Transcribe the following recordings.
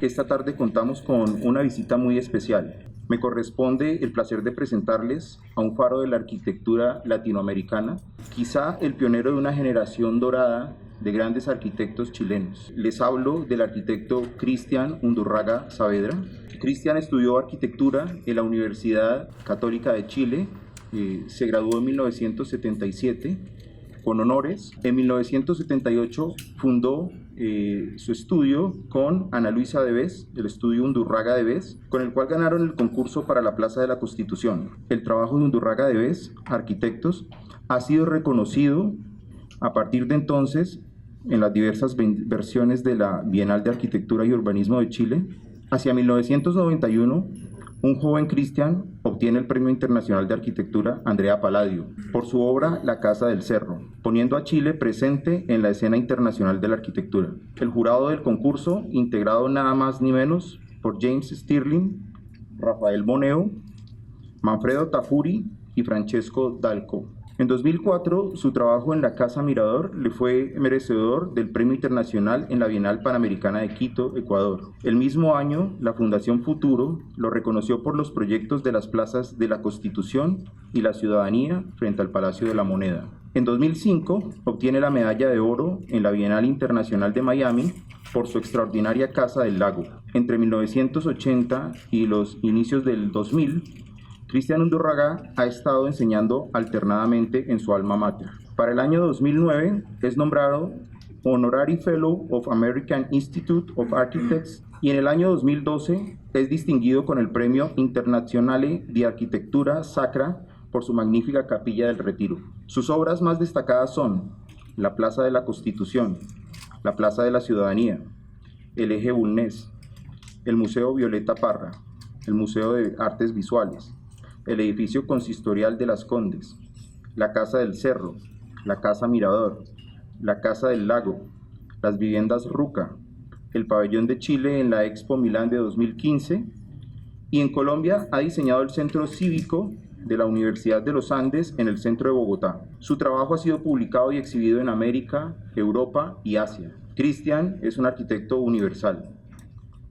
Esta tarde contamos con una visita muy especial. Me corresponde el placer de presentarles a un faro de la arquitectura latinoamericana, quizá el pionero de una generación dorada de grandes arquitectos chilenos. Les hablo del arquitecto Cristian Undurraga Saavedra. Cristian estudió arquitectura en la Universidad Católica de Chile, se graduó en 1977 con honores. En 1978 fundó su estudio con Ana Luisa Deves, el estudio Undurraga Deves, con el cual ganaron el concurso para la Plaza de la Constitución. El trabajo de Undurraga Deves, arquitectos, ha sido reconocido a partir de entonces en las diversas versiones de la Bienal de Arquitectura y Urbanismo de Chile. Hacia 1991, un joven Cristian obtiene el Premio Internacional de Arquitectura Andrea Palladio por su obra La Casa del Cerro, poniendo a Chile presente en la escena internacional de la arquitectura. El jurado del concurso, integrado nada más ni menos por James Stirling, Rafael Boneo, Manfredo Tafuri y Francesco Dalco. En 2004, su trabajo en la Casa Mirador le fue merecedor del Premio Internacional en la Bienal Panamericana de Quito, Ecuador. El mismo año, la Fundación Futuro lo reconoció por los proyectos de las plazas de la Constitución y la Ciudadanía frente al Palacio de la Moneda. En 2005, obtiene la medalla de oro en la Bienal Internacional de Miami por su extraordinaria Casa del Lago. Entre 1980 y los inicios del 2000, Cristian Undurraga ha estado enseñando alternadamente en su alma mater. Para el año 2009 es nombrado Honorary Fellow of American Institute of Architects y en el año 2012 es distinguido con el Premio Internazionale di Architettura Sacra por su magnífica Capilla del Retiro. Sus obras más destacadas son la Plaza de la Constitución, la Plaza de la Ciudadanía, el Eje Bulnes, el Museo Violeta Parra, el Museo de Artes Visuales, el edificio consistorial de Las Condes, la Casa del Cerro, la Casa Mirador, la Casa del Lago, las viviendas Ruca, el pabellón de Chile en la Expo Milán de 2015 y en Colombia ha diseñado el Centro Cívico de la Universidad de los Andes en el centro de Bogotá. Su trabajo ha sido publicado y exhibido en América, Europa y Asia. Cristian es un arquitecto universal.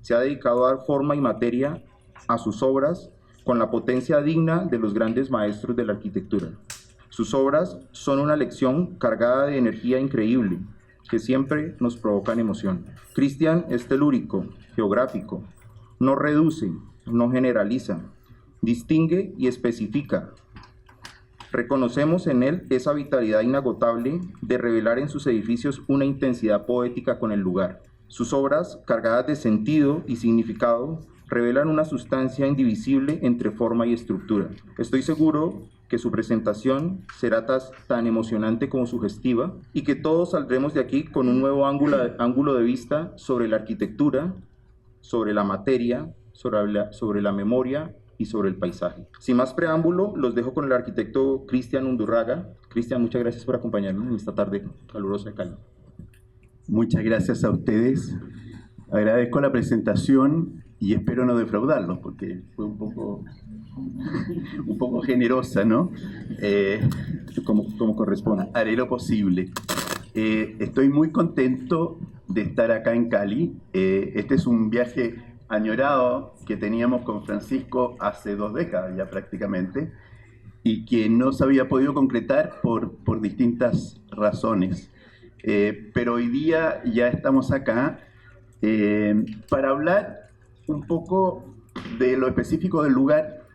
Se ha dedicado a dar forma y materia a sus obras con la potencia digna de los grandes maestros de la arquitectura. Sus obras son una lección cargada de energía increíble, que siempre nos provocan emoción. Cristian es telúrico, geográfico, no reduce, no generaliza, distingue y especifica. Reconocemos en él esa vitalidad inagotable de revelar en sus edificios una intensidad poética con el lugar. Sus obras, cargadas de sentido y significado, revelan una sustancia indivisible entre forma y estructura. Estoy seguro que su presentación será tan emocionante como sugestiva y que todos saldremos de aquí con un nuevo ángulo de vista sobre la arquitectura, sobre la materia, sobre la memoria y sobre el paisaje. Sin más preámbulo, los dejo con el arquitecto Cristian Undurraga. Cristian, muchas gracias por acompañarnos en esta tarde calurosa de Cali. Muchas gracias a ustedes. Agradezco la presentación y espero no defraudarlos, porque fue un poco generosa, ¿no? Como corresponde. Haré lo posible. Estoy muy contento de estar acá en Cali. Este es un viaje añorado que teníamos con Francisco hace 2 décadas ya prácticamente, y que no se había podido concretar por distintas razones. Pero hoy día ya estamos acá para hablar un poco de lo específico del lugar,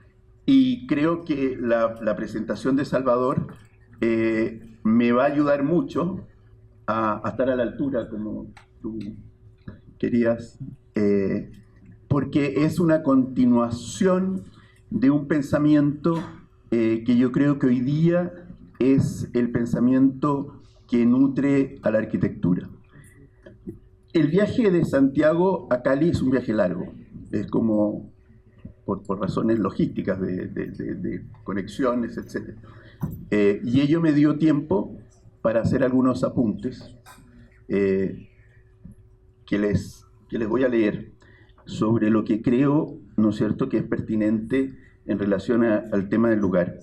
y creo que la presentación de Salvador me va a ayudar mucho a estar a la altura, como tú querías, porque es una continuación de un pensamiento que yo creo que hoy día es el pensamiento que nutre a la arquitectura. El viaje de Santiago a Cali es un viaje largo, es como por razones logísticas de conexiones, etc. Y ello me dio tiempo para hacer algunos apuntes que les voy a leer sobre lo que creo, ¿no es cierto?, que es pertinente en relación al tema del lugar.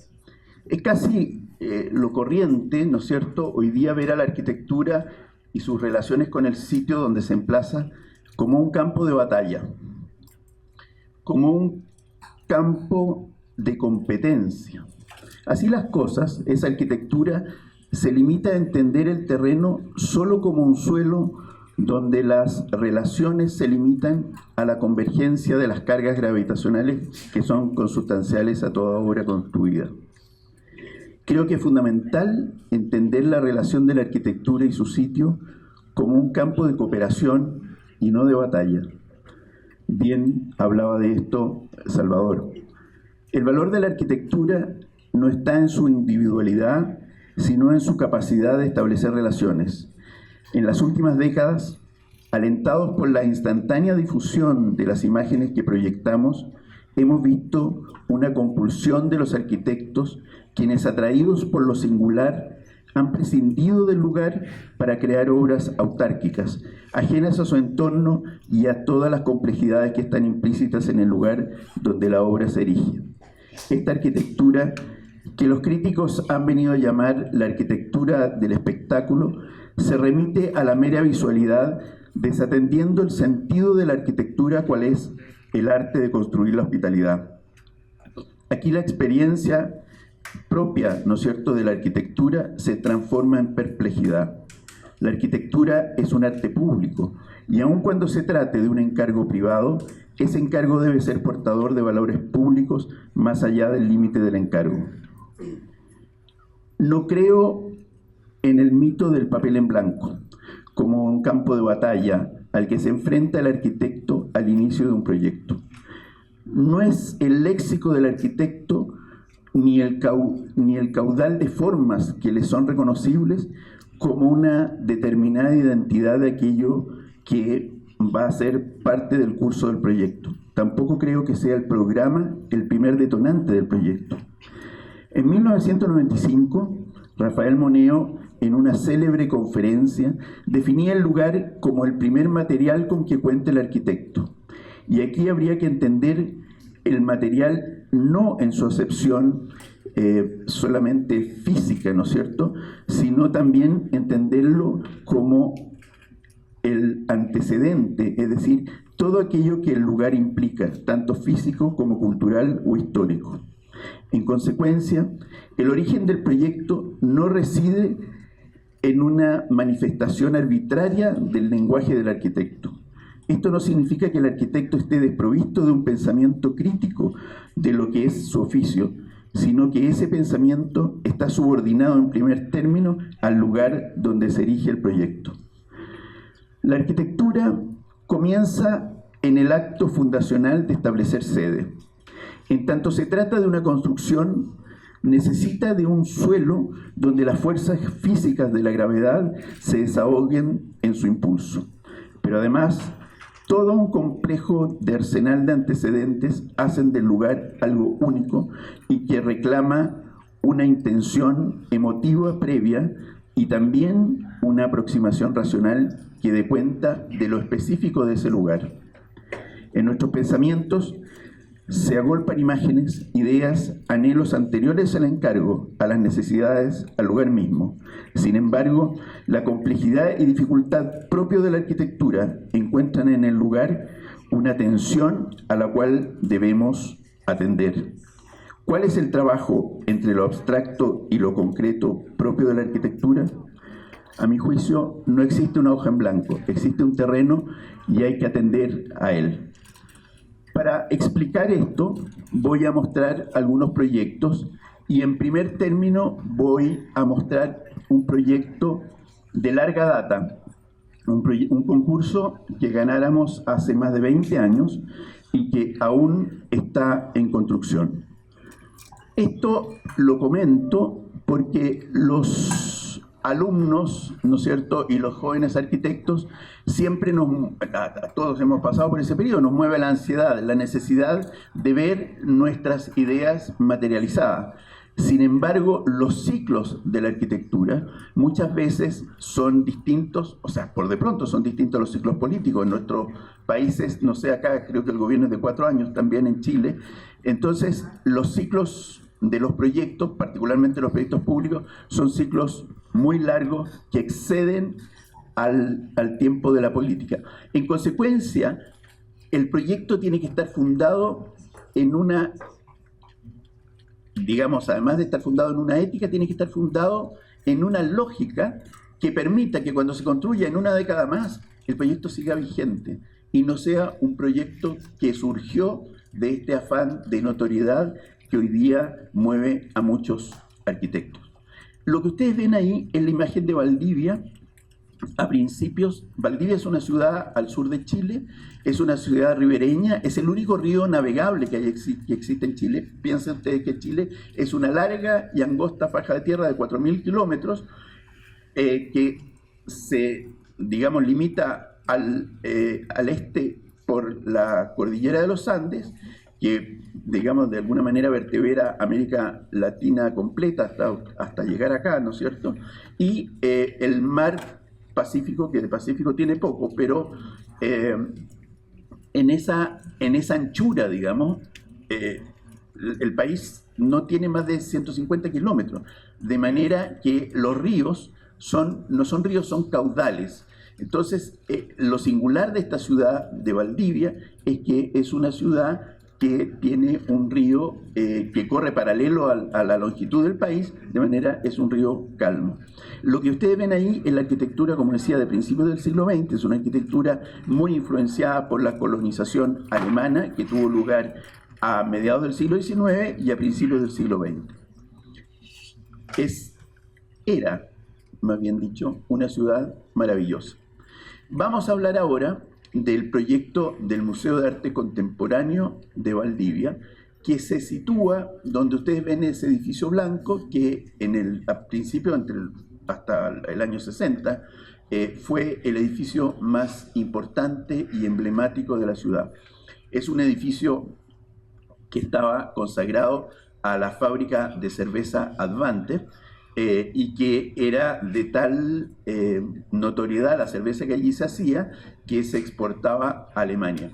Es casi lo corriente, ¿no es cierto?, hoy día ver a la arquitectura y sus relaciones con el sitio donde se emplaza como un campo de batalla, como un campo de competencia. Así las cosas, esa arquitectura se limita a entender el terreno solo como un suelo donde las relaciones se limitan a la convergencia de las cargas gravitacionales que son consustanciales a toda obra construida. Creo que es fundamental entender la relación de la arquitectura y su sitio como un campo de cooperación y no de batalla. Bien hablaba de esto Salvador. El valor de la arquitectura no está en su individualidad, sino en su capacidad de establecer relaciones. En las últimas décadas, alentados por la instantánea difusión de las imágenes que proyectamos, hemos visto una compulsión de los arquitectos, quienes, atraídos por lo singular, han prescindido del lugar para crear obras autárquicas, ajenas a su entorno y a todas las complejidades que están implícitas en el lugar donde la obra se erige. Esta arquitectura, que los críticos han venido a llamar la arquitectura del espectáculo, se remite a la mera visualidad, desatendiendo el sentido de la arquitectura, cual es el arte de construir la hospitalidad. Aquí la experiencia propia, ¿no es cierto?, de la arquitectura se transforma en perplejidad. La arquitectura es un arte público, y aun cuando se trate de un encargo privado, ese encargo debe ser portador de valores públicos más allá del límite del encargo. No creo en el mito del papel en blanco, como un campo de batalla al que se enfrenta el arquitecto al inicio de un proyecto. No es el léxico del arquitecto ni el caudal de formas que le son reconocibles como una determinada identidad de aquello que va a ser parte del curso del proyecto. Tampoco creo que sea el programa el primer detonante del proyecto. En 1995, Rafael Moneo, en una célebre conferencia, definía el lugar como el primer material con que cuenta el arquitecto. Y aquí habría que entender el material no en su acepción solamente física, ¿no es cierto?, sino también entenderlo como el antecedente, es decir, todo aquello que el lugar implica, tanto físico como cultural o histórico. En consecuencia, el origen del proyecto no reside en una manifestación arbitraria del lenguaje del arquitecto. Esto no significa que el arquitecto esté desprovisto de un pensamiento crítico de lo que es su oficio, sino que ese pensamiento está subordinado en primer término al lugar donde se erige el proyecto. La arquitectura comienza en el acto fundacional de establecer sede. En tanto se trata de una construcción, necesita de un suelo donde las fuerzas físicas de la gravedad se desahoguen en su impulso. Pero además, todo un complejo de arsenal de antecedentes hacen del lugar algo único y que reclama una intención emotiva previa y también una aproximación racional que dé cuenta de lo específico de ese lugar. En nuestros pensamientos se agolpan imágenes, ideas, anhelos anteriores al encargo, a las necesidades, al lugar mismo. Sin embargo, la complejidad y dificultad propio de la arquitectura encuentran en el lugar una tensión a la cual debemos atender. ¿Cuál es el trabajo entre lo abstracto y lo concreto propio de la arquitectura? A mi juicio, no existe una hoja en blanco, existe un terreno y hay que atender a él. Para explicar esto, voy a mostrar algunos proyectos y en primer término voy a mostrar un proyecto de larga data, un concurso que ganáramos hace más de 20 años y que aún está en construcción. Esto lo comento porque los alumnos, ¿no es cierto?, y los jóvenes arquitectos siempre todos hemos pasado por ese periodo, nos mueve la ansiedad, la necesidad de ver nuestras ideas materializadas. Sin embargo, los ciclos de la arquitectura muchas veces son distintos, o sea, por de pronto son distintos a los ciclos políticos. En nuestros países, no sé, acá creo que el gobierno es de 4 años, también en Chile. Entonces, los ciclos de los proyectos, particularmente los proyectos públicos, son ciclos muy largos que exceden al tiempo de la política. En consecuencia, el proyecto tiene que estar fundado en una, digamos, además de estar fundado en una ética, tiene que estar fundado en una lógica que permita que cuando se construya en una década más, el proyecto siga vigente y no sea un proyecto que surgió de este afán de notoriedad que hoy día mueve a muchos arquitectos. Lo que ustedes ven ahí es la imagen de Valdivia. A principios, Valdivia es una ciudad al sur de Chile, es una ciudad ribereña, es el único río navegable que existe en Chile. Piensen ustedes que Chile es una larga y angosta faja de tierra de 4.000 kilómetros que se, digamos, limita al este por la cordillera de los Andes, que, digamos, de alguna manera vertebra América Latina completa hasta llegar acá, ¿no es cierto? Y el mar Pacífico, que de Pacífico tiene poco, pero en esa anchura, digamos, el país no tiene más de 150 kilómetros, de manera que los ríos no son ríos, son caudales. Entonces, lo singular de esta ciudad de Valdivia es que es una ciudad que tiene un río que corre paralelo a la longitud del país, de manera es un río calmo. Lo que ustedes ven ahí es la arquitectura, como decía, de principios del siglo XX, es una arquitectura muy influenciada por la colonización alemana que tuvo lugar a mediados del siglo XIX y a principios del siglo XX. Era, más bien dicho, una ciudad maravillosa. Vamos a hablar ahora del proyecto del Museo de Arte Contemporáneo de Valdivia, que se sitúa donde ustedes ven ese edificio blanco que al principio, hasta el año 60, fue el edificio más importante y emblemático de la ciudad. Es un edificio que estaba consagrado a la fábrica de cerveza Advante, y que era de tal notoriedad la cerveza que allí se hacía que se exportaba a Alemania.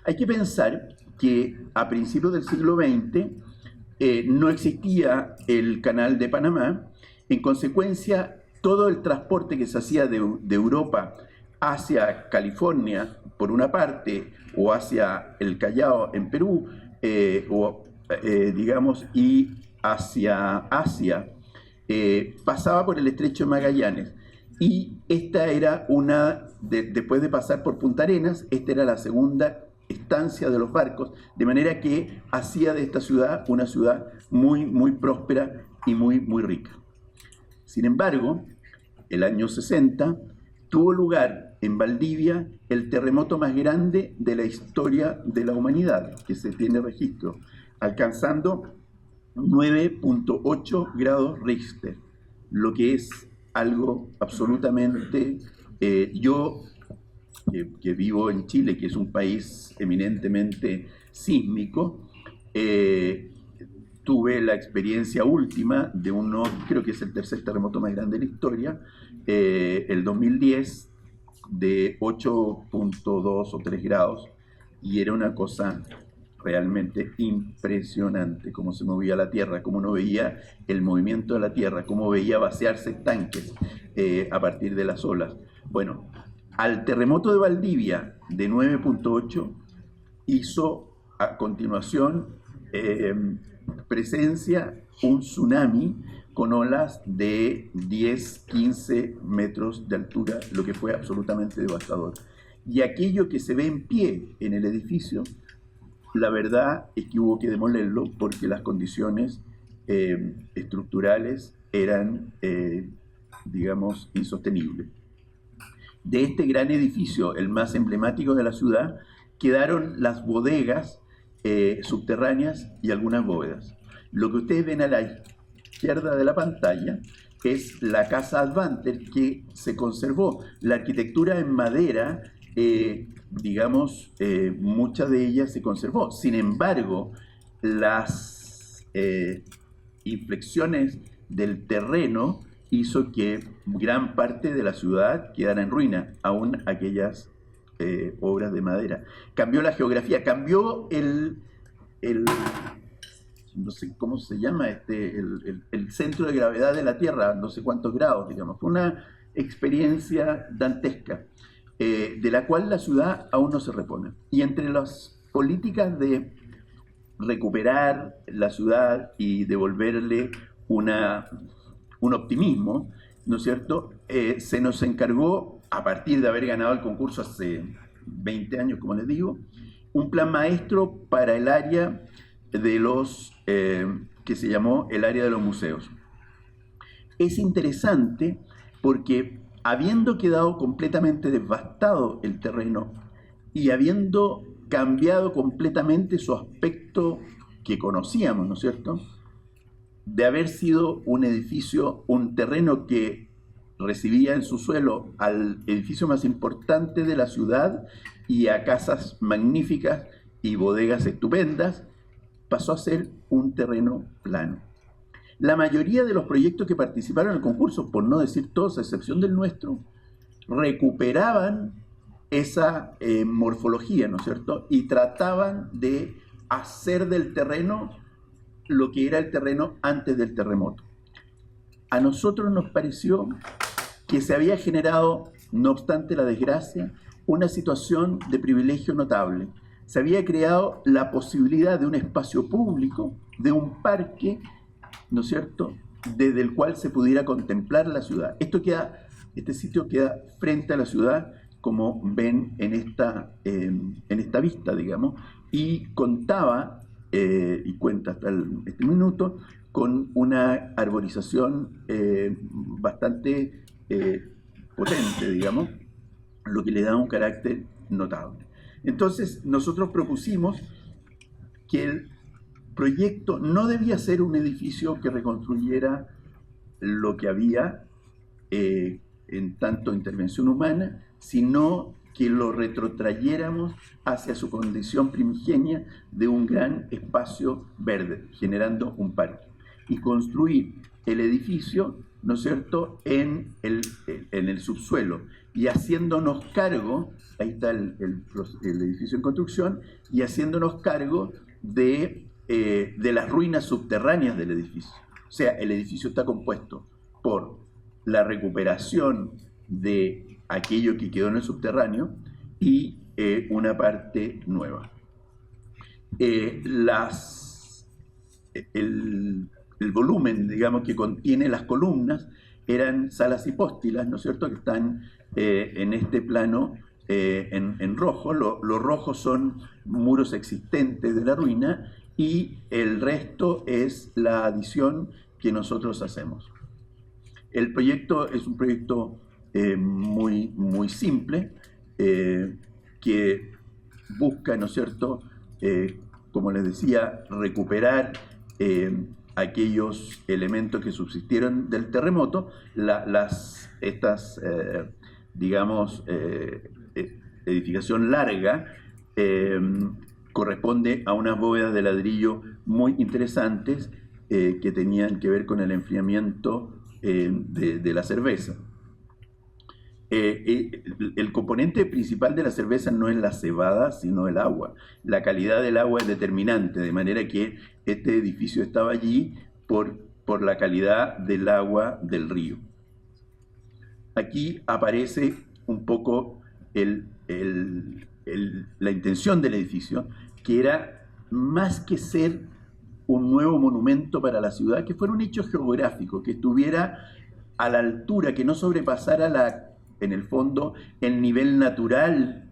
Hay que pensar que a principios del siglo XX no existía el Canal de Panamá. En consecuencia, todo el transporte que se hacía de Europa hacia California, por una parte, o hacia el Callao en Perú, digamos, y hacia Asia, pasaba por el Estrecho de Magallanes. Y esta era después de pasar por Punta Arenas, esta era la segunda estancia de los barcos, de manera que hacía de esta ciudad una ciudad muy, muy próspera y muy, muy rica. Sin embargo, el año 60 tuvo lugar en Valdivia el terremoto más grande de la historia de la humanidad, que se tiene registro, alcanzando 9.8 grados Richter, lo que es algo absolutamente... yo, que vivo en Chile, que es un país eminentemente sísmico, tuve la experiencia última de creo que es el tercer terremoto más grande de la historia, el 2010, de 8.2 o 3 grados, y era una cosa realmente impresionante, cómo se movía la Tierra, cómo uno veía el movimiento de la Tierra, cómo veía vaciarse tanques a partir de las olas. Bueno, al terremoto de Valdivia de 9.8 hizo a continuación presencia un tsunami con olas de 10, 15 metros de altura, lo que fue absolutamente devastador. Y aquello que se ve en pie en el edificio, la verdad es que hubo que demolerlo porque las condiciones estructurales eran, digamos, insostenibles. De este gran edificio, el más emblemático de la ciudad, quedaron las bodegas subterráneas y algunas bóvedas. Lo que ustedes ven a la izquierda de la pantalla es la Casa Advante, que se conservó. La arquitectura en madera, digamos, mucha de ella se conservó. Sin embargo, las inflexiones del terreno hizo que gran parte de la ciudad quedara en ruina, aún aquellas obras de madera. Cambió la geografía, cambió no sé cómo se llama, el centro de gravedad de la Tierra, no sé cuántos grados, digamos. Fue experiencia dantesca, de la cual la ciudad aún no se repone. Y entre las políticas de recuperar la ciudad y devolverle un optimismo, ¿no es cierto?, se nos encargó, a partir de haber ganado el concurso hace 20 años, como les digo, un plan maestro para el área de los, que se llamó el área de los museos. Es interesante porque, habiendo quedado completamente devastado el terreno y habiendo cambiado completamente su aspecto que conocíamos, ¿no es cierto?, de haber sido un edificio, un terreno que recibía en su suelo al edificio más importante de la ciudad y a casas magníficas y bodegas estupendas, pasó a ser un terreno plano. La mayoría de los proyectos que participaron en el concurso, por no decir todos, a excepción del nuestro, recuperaban esa morfología, ¿no es cierto?, y trataban de hacer del terreno lo que era el terreno antes del terremoto. A nosotros nos pareció que se había generado, no obstante la desgracia, una situación de privilegio notable. Se había creado la posibilidad de un espacio público, de un parque, ¿no es cierto?, desde el cual se pudiera contemplar la ciudad. Este sitio queda frente a la ciudad, como ven en esta vista, digamos, y contaba, y cuenta hasta este minuto, con una arborización bastante potente, digamos, lo que le da un carácter notable. Entonces, nosotros propusimos que el proyecto no debía ser un edificio que reconstruyera lo que había en tanto intervención humana, sino que lo retrotrayéramos hacia su condición primigenia de un gran espacio verde, generando un parque. Y construir el edificio, ¿no es cierto?, en el subsuelo, y haciéndonos cargo, ahí está el edificio en construcción, y haciéndonos cargo de las ruinas subterráneas del edificio. O sea, el edificio está compuesto por la recuperación de aquello que quedó en el subterráneo y una parte nueva. El volumen, digamos, que contiene las columnas eran salas hipóstilas, ¿no es cierto?, que están en este plano en rojo. Los rojos son muros existentes de la ruina y el resto es la adición que nosotros hacemos. El proyecto es un proyecto muy, muy simple, que busca, ¿no es cierto?, como les decía, recuperar aquellos elementos que subsistieron del terremoto, digamos, edificación larga, corresponde a unas bóvedas de ladrillo muy interesantes que tenían que ver con el enfriamiento de la cerveza. El componente principal de la cerveza no es la cebada, sino el agua. La calidad del agua es determinante, de manera que este edificio estaba allí por la calidad del agua del río. Aquí aparece un poco la intención del edificio, que era, más que ser un nuevo monumento para la ciudad, que fuera un hecho geográfico, que estuviera a la altura, que no sobrepasara en el fondo el nivel natural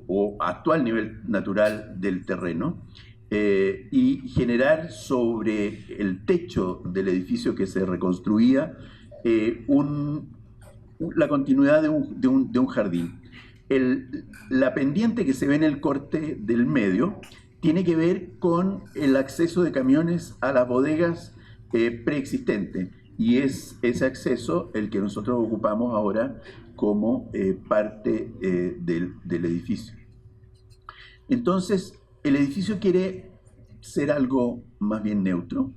o actual nivel natural del terreno, y generar sobre el techo del edificio que se reconstruía la continuidad de un jardín. La pendiente que se ve en el corte del medio tiene que ver con el acceso de camiones a las bodegas preexistentes, y es ese acceso el que nosotros ocupamos ahora como parte del edificio. Entonces, el edificio quiere ser algo más bien neutro,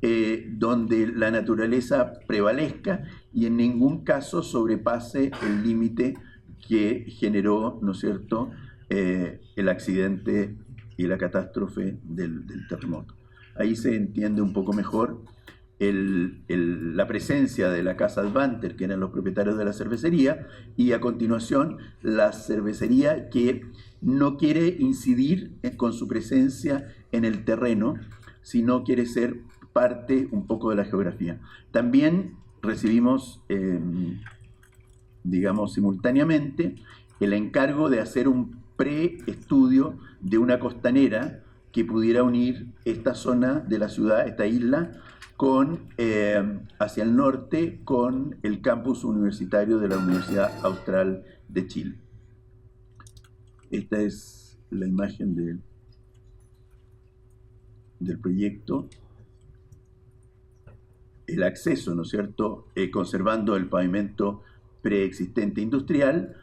donde la naturaleza prevalezca y en ningún caso sobrepase el límite que generó, ¿no es cierto?, el accidente y la catástrofe del terremoto. Ahí se entiende un poco mejor la presencia de la Casa Advanter, que eran los propietarios de la cervecería, y a continuación la cervecería que no quiere incidir con su presencia en el terreno, sino quiere ser parte un poco de la geografía. También recibimos, digamos, simultáneamente el encargo de hacer un preestudio de una costanera que pudiera unir esta zona de la ciudad, esta isla, con, hacia el norte, con el campus universitario de la Universidad Austral de Chile. Esta es la imagen del proyecto. El acceso, ¿no es cierto?, conservando el pavimento preexistente industrial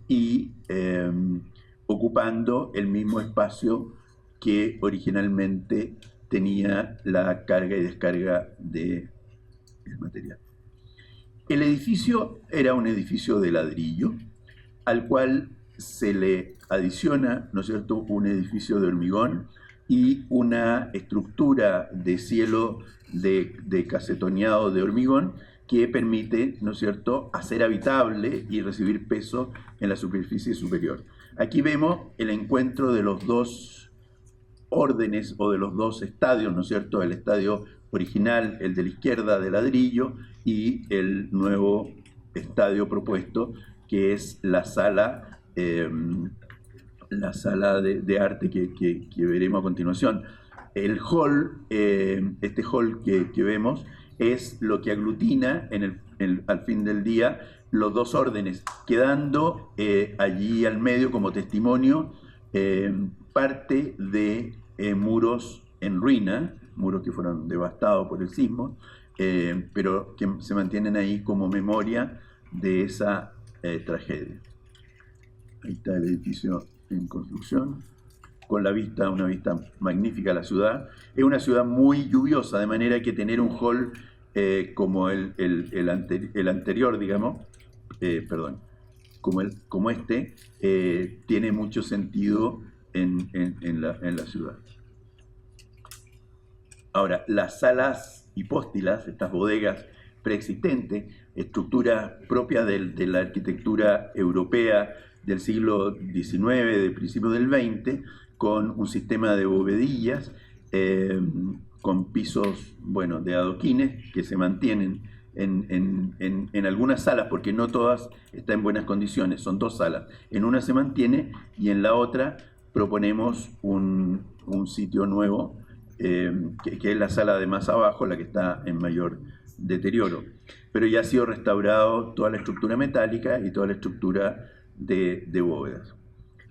y ocupando el mismo espacio que originalmente tenía la carga y descarga del material. El edificio era un edificio de ladrillo, al cual se le adiciona, ¿no es cierto?, un edificio de hormigón y una estructura de cielo de casetoneado de hormigón que permite, ¿no es cierto?, hacer habitable y recibir peso en la superficie superior. Aquí vemos el encuentro de los dos órdenes o de los dos estadios, ¿no es cierto?, el estadio original, el de la izquierda de ladrillo, y el nuevo estadio propuesto, que es la sala de arte que veremos a continuación. El hall, este hall que vemos, es lo que aglutina al fin del día los dos órdenes, quedando allí al medio como testimonio parte de muros en ruina, muros que fueron devastados por el sismo, pero que se mantienen ahí como memoria de esa tragedia. Ahí está el edificio en construcción, con la vista, una vista magnífica a la ciudad. Es una ciudad muy lluviosa, de manera que tener un hall como el anterior, digamos, como este, tiene mucho sentido en la ciudad. Ahora, las salas hipóstilas, estas bodegas preexistentes, estructuras propias de la arquitectura europea del siglo XIX, de principios del XX, con un sistema de bovedillas, con pisos, bueno, de adoquines que se mantienen en algunas salas, porque no todas están en buenas condiciones, son dos salas. En una se mantiene y en la otra proponemos un sitio nuevo, que es la sala de más abajo, la que está en mayor deterioro. Pero ya ha sido restaurado toda la estructura metálica y toda la estructura de bóvedas.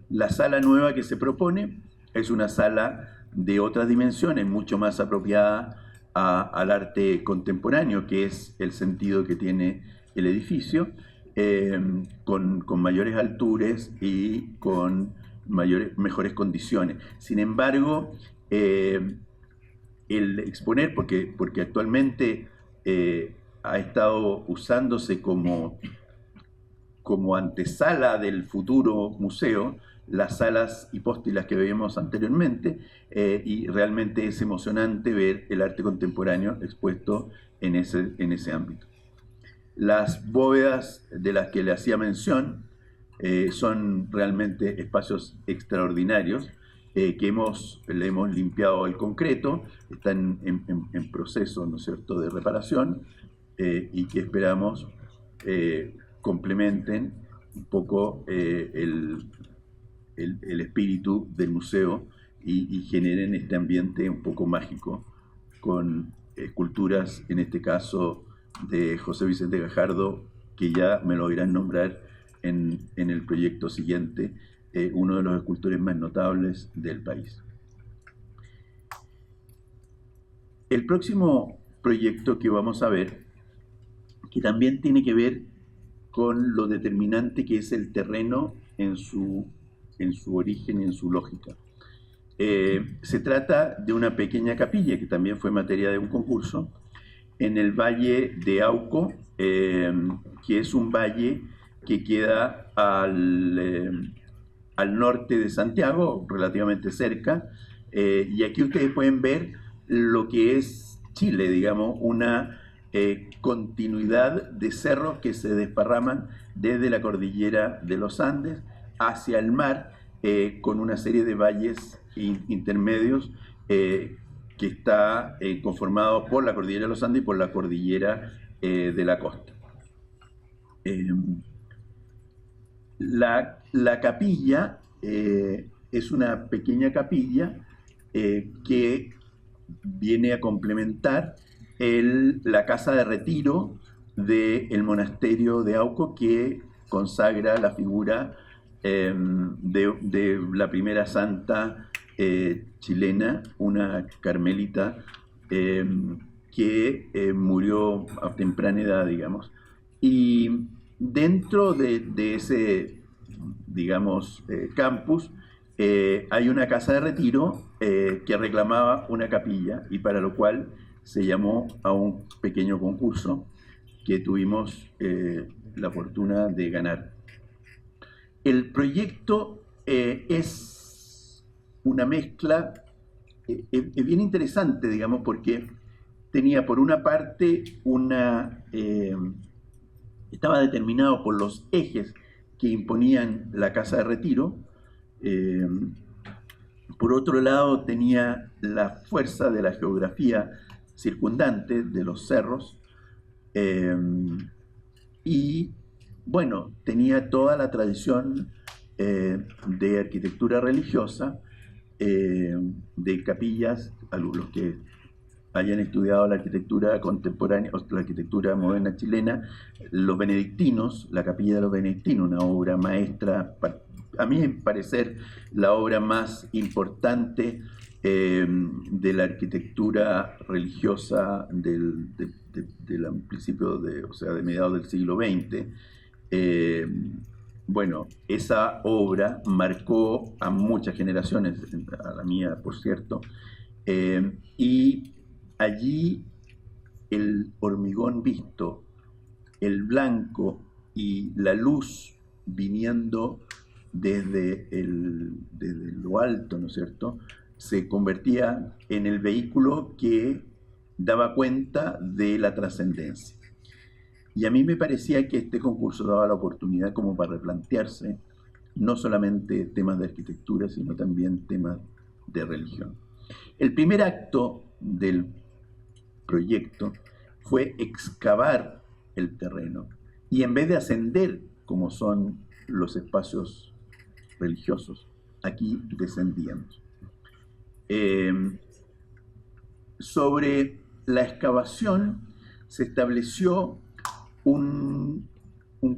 La sala nueva que se propone es una sala de otras dimensiones, mucho más apropiada al arte contemporáneo, que es el sentido que tiene el edificio, con mayores alturas y con mejores condiciones. Sin embargo, el exponer, porque actualmente ha estado usándose como antesala del futuro museo, las salas hipóstilas que veíamos anteriormente, y realmente es emocionante ver el arte contemporáneo expuesto en ese ámbito. Las bóvedas de las que le hacía mención son realmente espacios extraordinarios, que le hemos limpiado el concreto, están en proceso, ¿no es cierto?, de reparación, y que esperamos complementen un poco el espíritu del museo y generen este ambiente un poco mágico con esculturas, en este caso de José Vicente Gajardo, que ya me lo irán a nombrar en el proyecto siguiente, uno de los escultores más notables del país. El próximo proyecto que vamos a ver, que también tiene que ver con lo determinante que es el terreno en su origen y en su lógica. Se trata de una pequeña capilla, que también fue materia de un concurso, en el Valle de Auco, que es un valle que queda al norte de Santiago, relativamente cerca, y aquí ustedes pueden ver lo que es Chile, digamos, una continuidad de cerros que se desparraman desde la cordillera de los Andes hacia el mar, con una serie de valles intermedios que está conformado por la cordillera de los Andes y por la cordillera de la costa. La capilla es una pequeña capilla que viene a complementar la casa de retiro del monasterio de Auco, que consagra la figura de la primera santa chilena, una carmelita que murió a temprana edad, digamos. Y dentro de ese, digamos, campus, hay una casa de retiro que reclamaba una capilla, y para lo cual se llamó a un pequeño concurso que tuvimos la fortuna de ganar. El proyecto es una mezcla, es bien interesante, digamos, porque tenía por una parte estaba determinado por los ejes que imponían la casa de retiro. Por otro lado, tenía la fuerza de la geografía circundante de los cerros, y bueno, tenía toda la tradición de arquitectura religiosa, de capillas. A los que hayan estudiado la arquitectura contemporánea o la arquitectura moderna chilena, los benedictinos, la capilla de los benedictinos, una obra maestra, a mi parecer la obra más importante de la arquitectura religiosa del principio de mediados del siglo XX. Bueno, esa obra marcó a muchas generaciones, a la mía, por cierto, y allí el hormigón visto, el blanco y la luz viniendo desde lo alto, ¿no es cierto?, se convertía en el vehículo que daba cuenta de la trascendencia. Y a mí me parecía que este concurso daba la oportunidad como para replantearse no solamente temas de arquitectura, sino también temas de religión. El primer acto del proyecto fue excavar el terreno, y en vez de ascender, como son los espacios religiosos, aquí descendíamos. Sobre la excavación se estableció un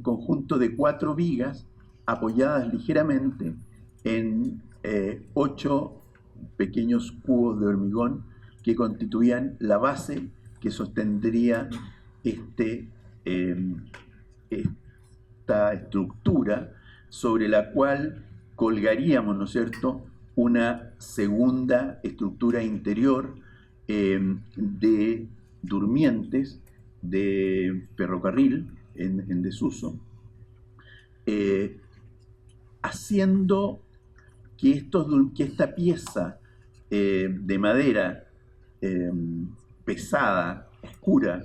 conjunto de 4 vigas apoyadas ligeramente en 8 pequeños cubos de hormigón que constituían la base que sostendría esta estructura, sobre la cual colgaríamos, ¿no es cierto?, una segunda estructura interior de durmientes de ferrocarril en desuso, haciendo que esta pieza de madera pesada, oscura,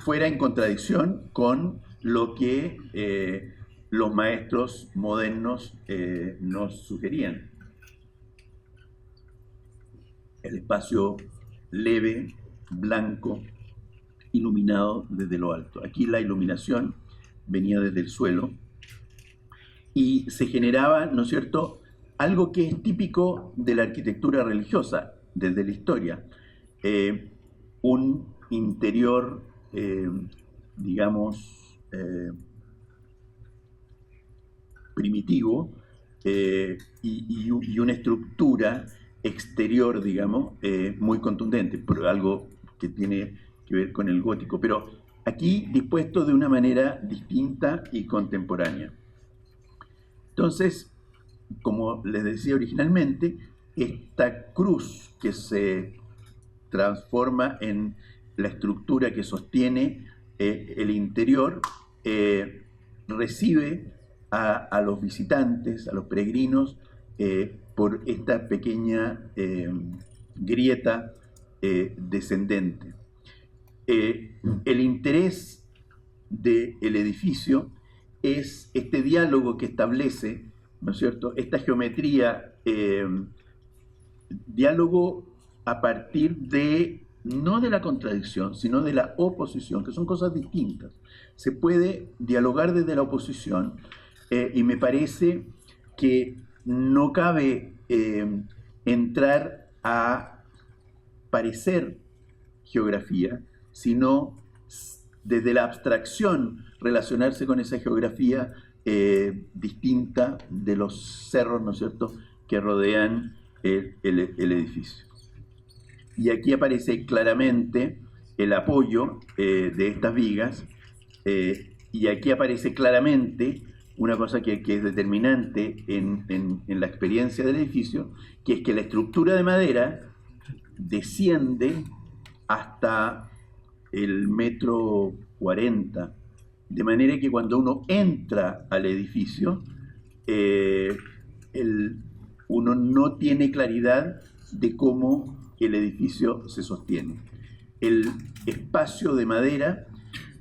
fuera en contradicción con lo que los maestros modernos nos sugerían. El espacio leve, blanco, iluminado desde lo alto. Aquí la iluminación venía desde el suelo y se generaba, ¿no es cierto?, algo que es típico de la arquitectura religiosa desde la historia. Un interior, digamos, primitivo, y una estructura exterior, digamos, muy contundente, pero algo que tiene que ver con el gótico, pero aquí dispuesto de una manera distinta y contemporánea. Entonces, como les decía originalmente, esta cruz que se transforma en la estructura que sostiene el interior, recibe a los visitantes, a los peregrinos, por esta pequeña grieta descendente. El interés del edificio es este diálogo que establece, ¿no es cierto?, esta geometría, diálogo a partir de, no de la contradicción, sino de la oposición, que son cosas distintas. Se puede dialogar desde la oposición, y me parece que no cabe entrar a parecer geografía, sino desde la abstracción relacionarse con esa geografía distinta de los cerros, ¿no es cierto?, que rodean el edificio. Y aquí aparece claramente el apoyo de estas vigas, y aquí aparece claramente una cosa que es determinante en la experiencia del edificio, que es que la estructura de madera desciende hasta el 1,40 m, de manera que cuando uno entra al edificio, uno no tiene claridad de cómo el edificio se sostiene. El espacio de madera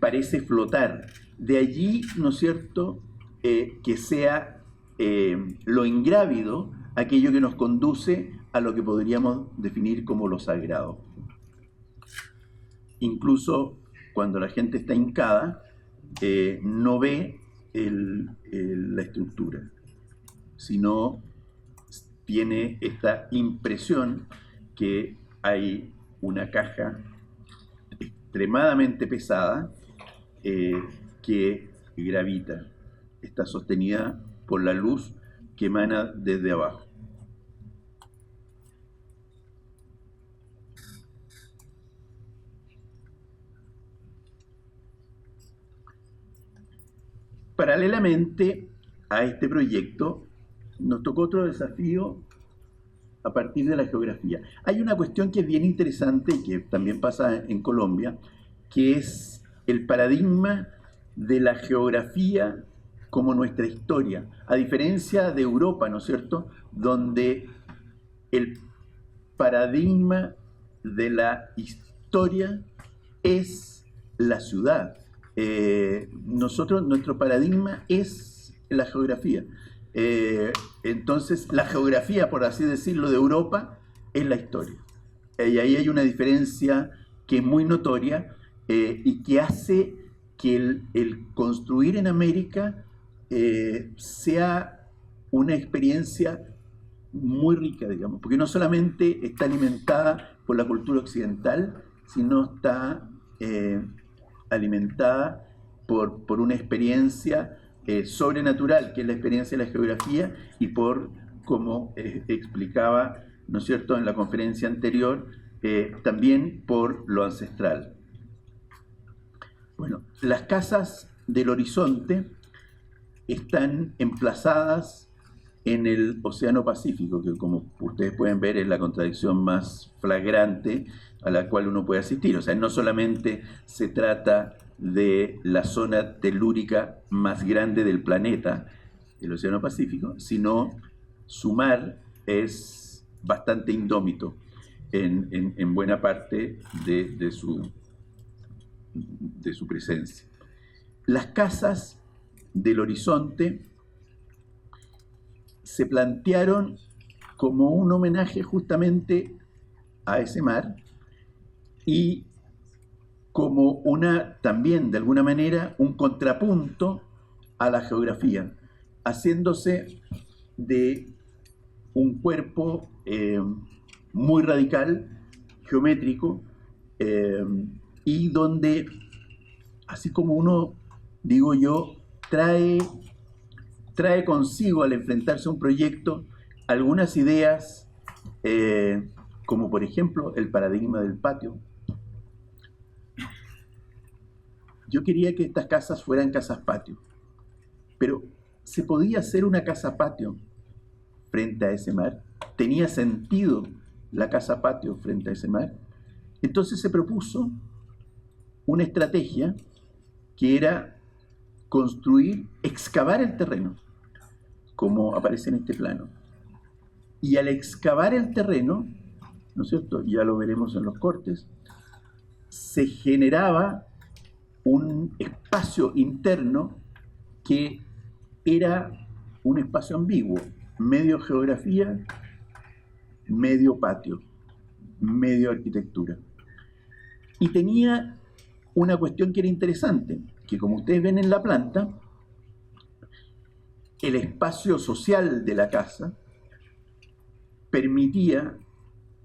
parece flotar. De allí, ¿no es cierto?, que sea lo ingrávido aquello que nos conduce a lo que podríamos definir como lo sagrado. Incluso cuando la gente está hincada, no ve la estructura, sino tiene esta impresión que hay una caja extremadamente pesada que gravita, está sostenida por la luz que emana desde abajo. Paralelamente a este proyecto, nos tocó otro desafío a partir de la geografía. Hay una cuestión que es bien interesante y que también pasa en Colombia, que es el paradigma de la geografía como nuestra historia. A diferencia de Europa, ¿no es cierto?, donde el paradigma de la historia es la ciudad. Nuestro paradigma es la geografía. Entonces, la geografía, por así decirlo, de Europa es la historia. Y ahí hay una diferencia que es muy notoria y que hace que el construir en América sea una experiencia muy rica, digamos, porque no solamente está alimentada por la cultura occidental, sino está alimentada por una experiencia sobrenatural, que es la experiencia de la geografía, y por, como explicaba, ¿no es cierto?, en la conferencia anterior, también por lo ancestral. Bueno, las casas del horizonte están emplazadas en el Océano Pacífico, que como ustedes pueden ver es la contradicción más flagrante a la cual uno puede asistir. O sea, no solamente se trata de la zona telúrica más grande del planeta, el Océano Pacífico, sino su mar es bastante indómito en buena parte de su presencia. Las casas del horizonte se plantearon como un homenaje justamente a ese mar y como también de alguna manera un contrapunto a la geografía, haciéndose de un cuerpo muy radical, geométrico, y donde, así como uno, digo yo, trae consigo al enfrentarse a un proyecto algunas ideas, como por ejemplo el paradigma del patio. Yo quería que estas casas fueran casas patio, pero ¿se podía hacer una casa patio frente a ese mar? ¿Tenía sentido la casa patio frente a ese mar? Entonces se propuso una estrategia que era excavar el terreno, como aparece en este plano. Y al excavar el terreno, ¿no es cierto? Ya lo veremos en los cortes. Se generaba un espacio interno que era un espacio ambiguo, medio geografía, medio patio, medio arquitectura. Y tenía una cuestión que era interesante, que como ustedes ven en la planta, el espacio social de la casa permitía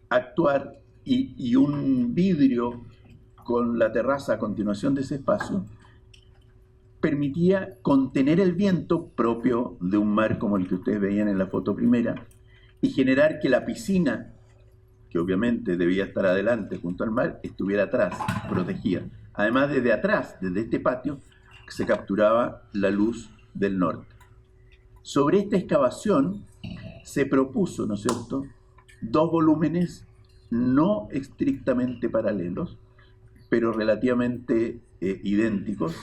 actuar y un vidrio con la terraza a continuación de ese espacio permitía contener el viento propio de un mar como el que ustedes veían en la foto primera y generar que la piscina, que obviamente debía estar adelante junto al mar, estuviera atrás, protegida. Además, desde atrás, desde este patio, se capturaba la luz del norte. Sobre esta excavación se propuso, ¿no es cierto?, dos volúmenes no estrictamente paralelos, pero relativamente idénticos,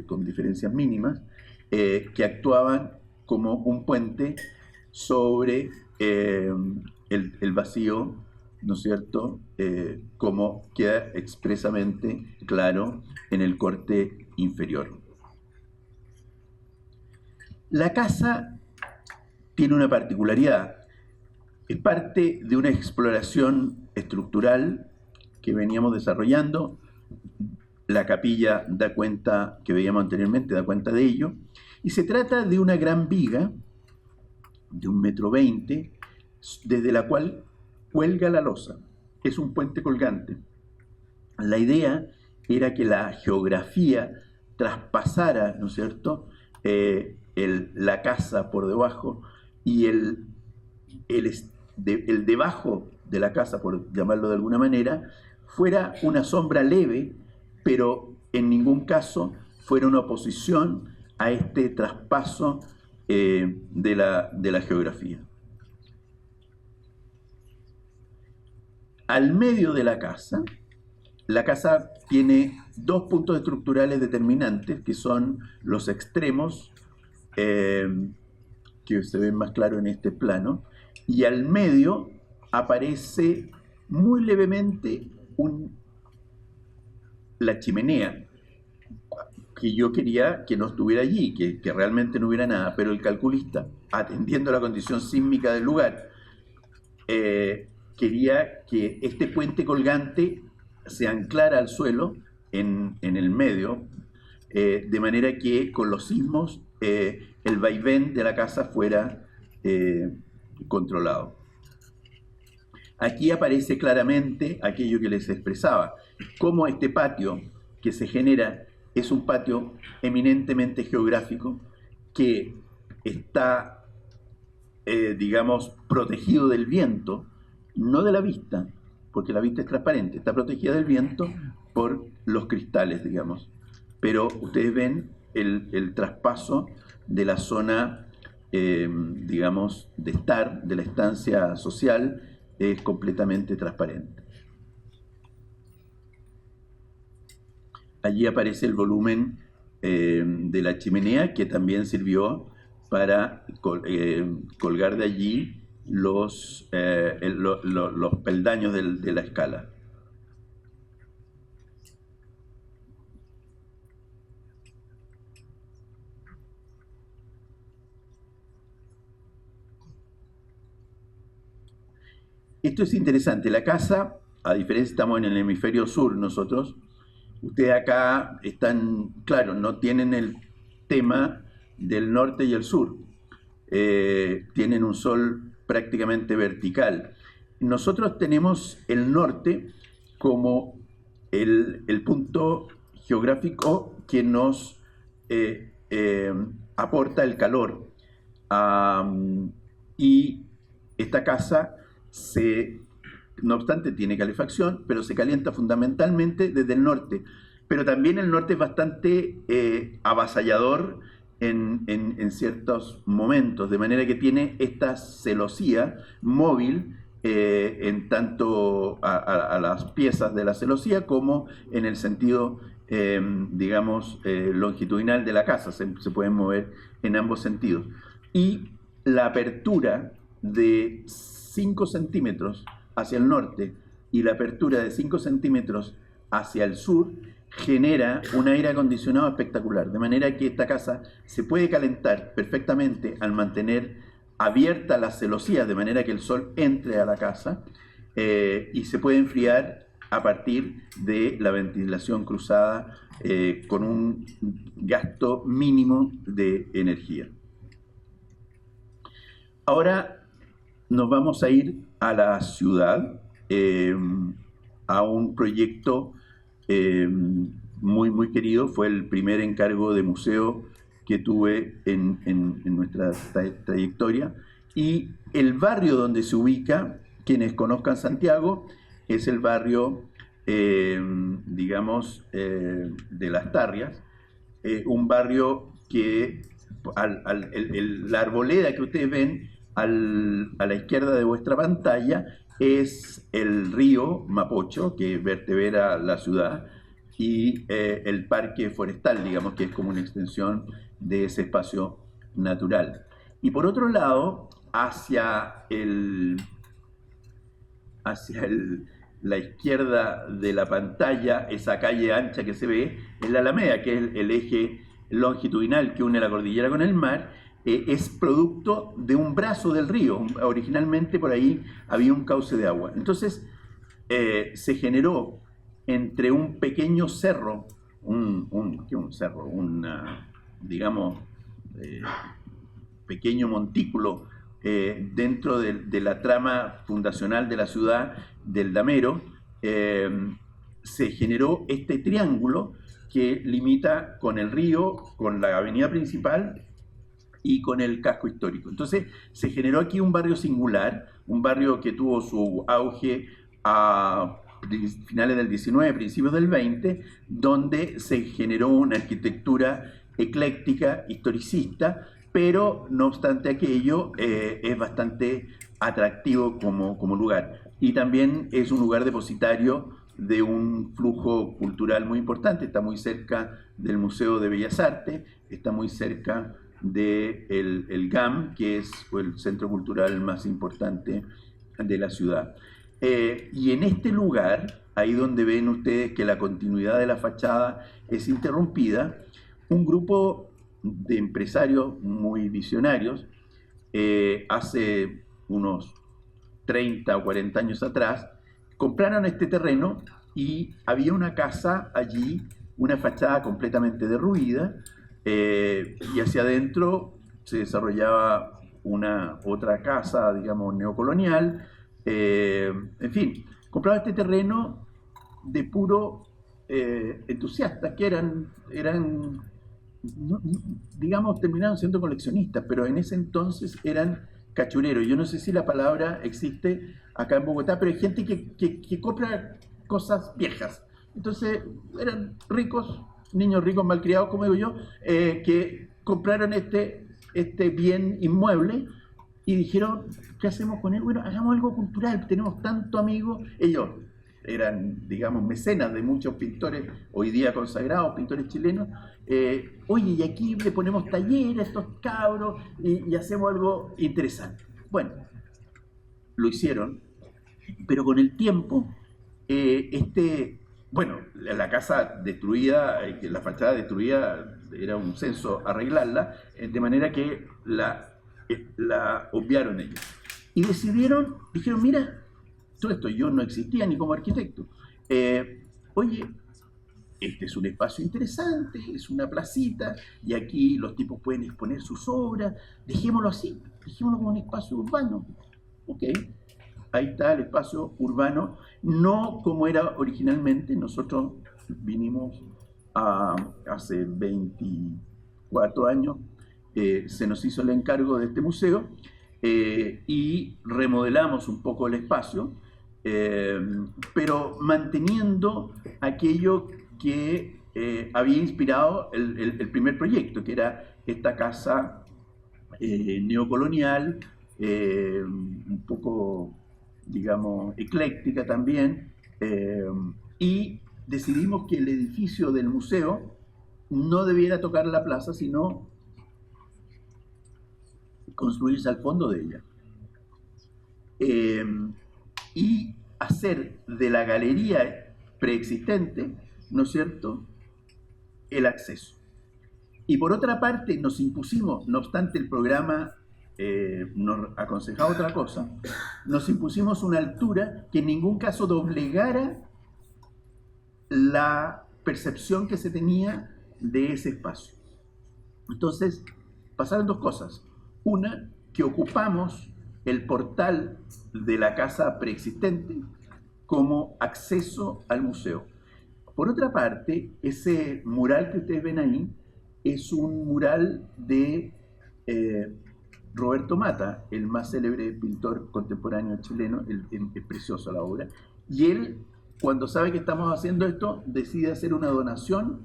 con diferencias mínimas, que actuaban como un puente sobre el vacío, ¿no es cierto?, como queda expresamente claro en el corte inferior. La casa tiene una particularidad. Es parte de una exploración estructural que veníamos desarrollando. La capilla da cuenta, que veíamos anteriormente, da cuenta de ello. Y se trata de una gran viga de 1,20 m, desde la cual cuelga la losa. Es un puente colgante. La idea era que la geografía traspasara, ¿no es cierto?, la casa por debajo y el debajo de la casa, por llamarlo de alguna manera, fuera una sombra leve, pero en ningún caso fuera una oposición a este traspaso de la geografía. Al medio de la casa tiene dos puntos estructurales determinantes, que son los extremos, que se ven más claro en este plano, y al medio aparece muy levemente la chimenea, que yo quería que no estuviera allí, que realmente no hubiera nada, pero el calculista, atendiendo a la condición sísmica del lugar, quería que este puente colgante se anclara al suelo en el medio, de manera que con los sismos el vaivén de la casa fuera controlado. Aquí aparece claramente aquello que les expresaba, cómo este patio que se genera es un patio eminentemente geográfico que está, digamos, protegido del viento, no de la vista, porque la vista es transparente, está protegida del viento por los cristales, digamos. Pero ustedes ven el traspaso de la zona, digamos, de la estancia social, es completamente transparente. Allí aparece el volumen de la chimenea, que también sirvió para colgar de allí los peldaños de la escala. Esto es interesante. La casa, a diferencia, estamos en el hemisferio sur nosotros. Ustedes acá están, claro, no tienen el tema del norte y el sur. Tienen un sol prácticamente vertical. Nosotros tenemos el norte como el punto geográfico que nos aporta el calor. Y esta casa no obstante tiene calefacción, pero se calienta fundamentalmente desde el norte. Pero también el norte es bastante avasallador en ciertos momentos, de manera que tiene esta celosía móvil en tanto a las piezas de la celosía como en el sentido, digamos, longitudinal de la casa. Se pueden mover en ambos sentidos. Y la apertura de 5 centímetros hacia el norte y la apertura de 5 centímetros hacia el sur, genera un aire acondicionado espectacular, de manera que esta casa se puede calentar perfectamente al mantener abiertas las celosías, de manera que el sol entre a la casa, y se puede enfriar a partir de la ventilación cruzada con un gasto mínimo de energía. Ahora nos vamos a ir a la ciudad, a un proyecto muy querido. Fue el primer encargo de museo que tuve en nuestra trayectoria, y el barrio donde se ubica, quienes conozcan Santiago, es el barrio, digamos, de Las Tarrias, un barrio que la arboleda que ustedes ven a la izquierda de vuestra pantalla es el río Mapocho, que vertebra la ciudad, y el parque forestal, digamos, que es como una extensión de ese espacio natural. Y por otro lado, hacia la izquierda de la pantalla, esa calle ancha que se ve, es la Alameda, que es el eje longitudinal que une la cordillera con el mar. Es producto de un brazo del río. Originalmente por ahí había un cauce de agua. Entonces se generó entre un pequeño cerro, digamos, pequeño montículo dentro de la trama fundacional de la ciudad del Damero, se generó este triángulo que limita con el río, con la avenida principal y con el casco histórico. Entonces se generó aquí un barrio singular, un barrio que tuvo su auge a finales del 19, principios del 20, donde se generó una arquitectura ecléctica, historicista, pero no obstante aquello es bastante atractivo como lugar. Y también es un lugar depositario de un flujo cultural muy importante. Está muy cerca del Museo de Bellas Artes, está muy cerca del GAM, que es el centro cultural más importante de la ciudad. Y en este lugar, ahí donde ven ustedes que la continuidad de la fachada es interrumpida, un grupo de empresarios muy visionarios, hace unos 30 o 40 años atrás, compraron este terreno y había una casa allí, una fachada completamente derruida, y hacia adentro se desarrollaba otra casa, digamos, neocolonial. En fin, compraron este terreno de puro entusiastas que eran digamos, terminaron siendo coleccionistas, pero en ese entonces eran cachureros. Yo no sé si la palabra existe acá en Bogotá, pero hay gente que compra cosas viejas. Entonces eran ricos, niños ricos malcriados, como digo yo, que compraron este bien inmueble y dijeron, ¿qué hacemos con él? Bueno, hagamos algo cultural, tenemos tanto amigos. Ellos eran, digamos, mecenas de muchos pintores, hoy día consagrados, pintores chilenos. Oye, y aquí le ponemos talleres a estos cabros y hacemos algo interesante. Bueno, lo hicieron, pero con el tiempo, bueno, la casa destruida, la fachada destruida, era un censo arreglarla, de manera que la obviaron ellos. Y dijeron, mira, todo esto yo no existía ni como arquitecto. Oye, este es un espacio interesante, es una placita, y aquí los tipos pueden exponer sus obras, dejémoslo así, dejémoslo como un espacio urbano. Ok, ahí está el espacio urbano, no como era originalmente. Nosotros vinimos hace 24 años, se nos hizo el encargo de este museo, y remodelamos un poco el espacio, pero manteniendo aquello que había inspirado el primer proyecto, que era esta casa neocolonial, un poco, digamos, ecléctica también, y decidimos que el edificio del museo no debiera tocar la plaza, sino construirse al fondo de ella. Y hacer de la galería preexistente, ¿no es cierto?, el acceso. Y por otra parte, nos impusimos, no obstante el programa nos aconsejaba otra cosa, nos impusimos una altura que en ningún caso doblegara la percepción que se tenía de ese espacio. Entonces, pasaron dos cosas. Una, que ocupamos el portal de la casa preexistente como acceso al museo. Por otra parte, ese mural que ustedes ven ahí es un mural de Roberto Mata, el más célebre pintor contemporáneo chileno. Es preciosa la obra. Y él, cuando sabe que estamos haciendo esto, decide hacer una donación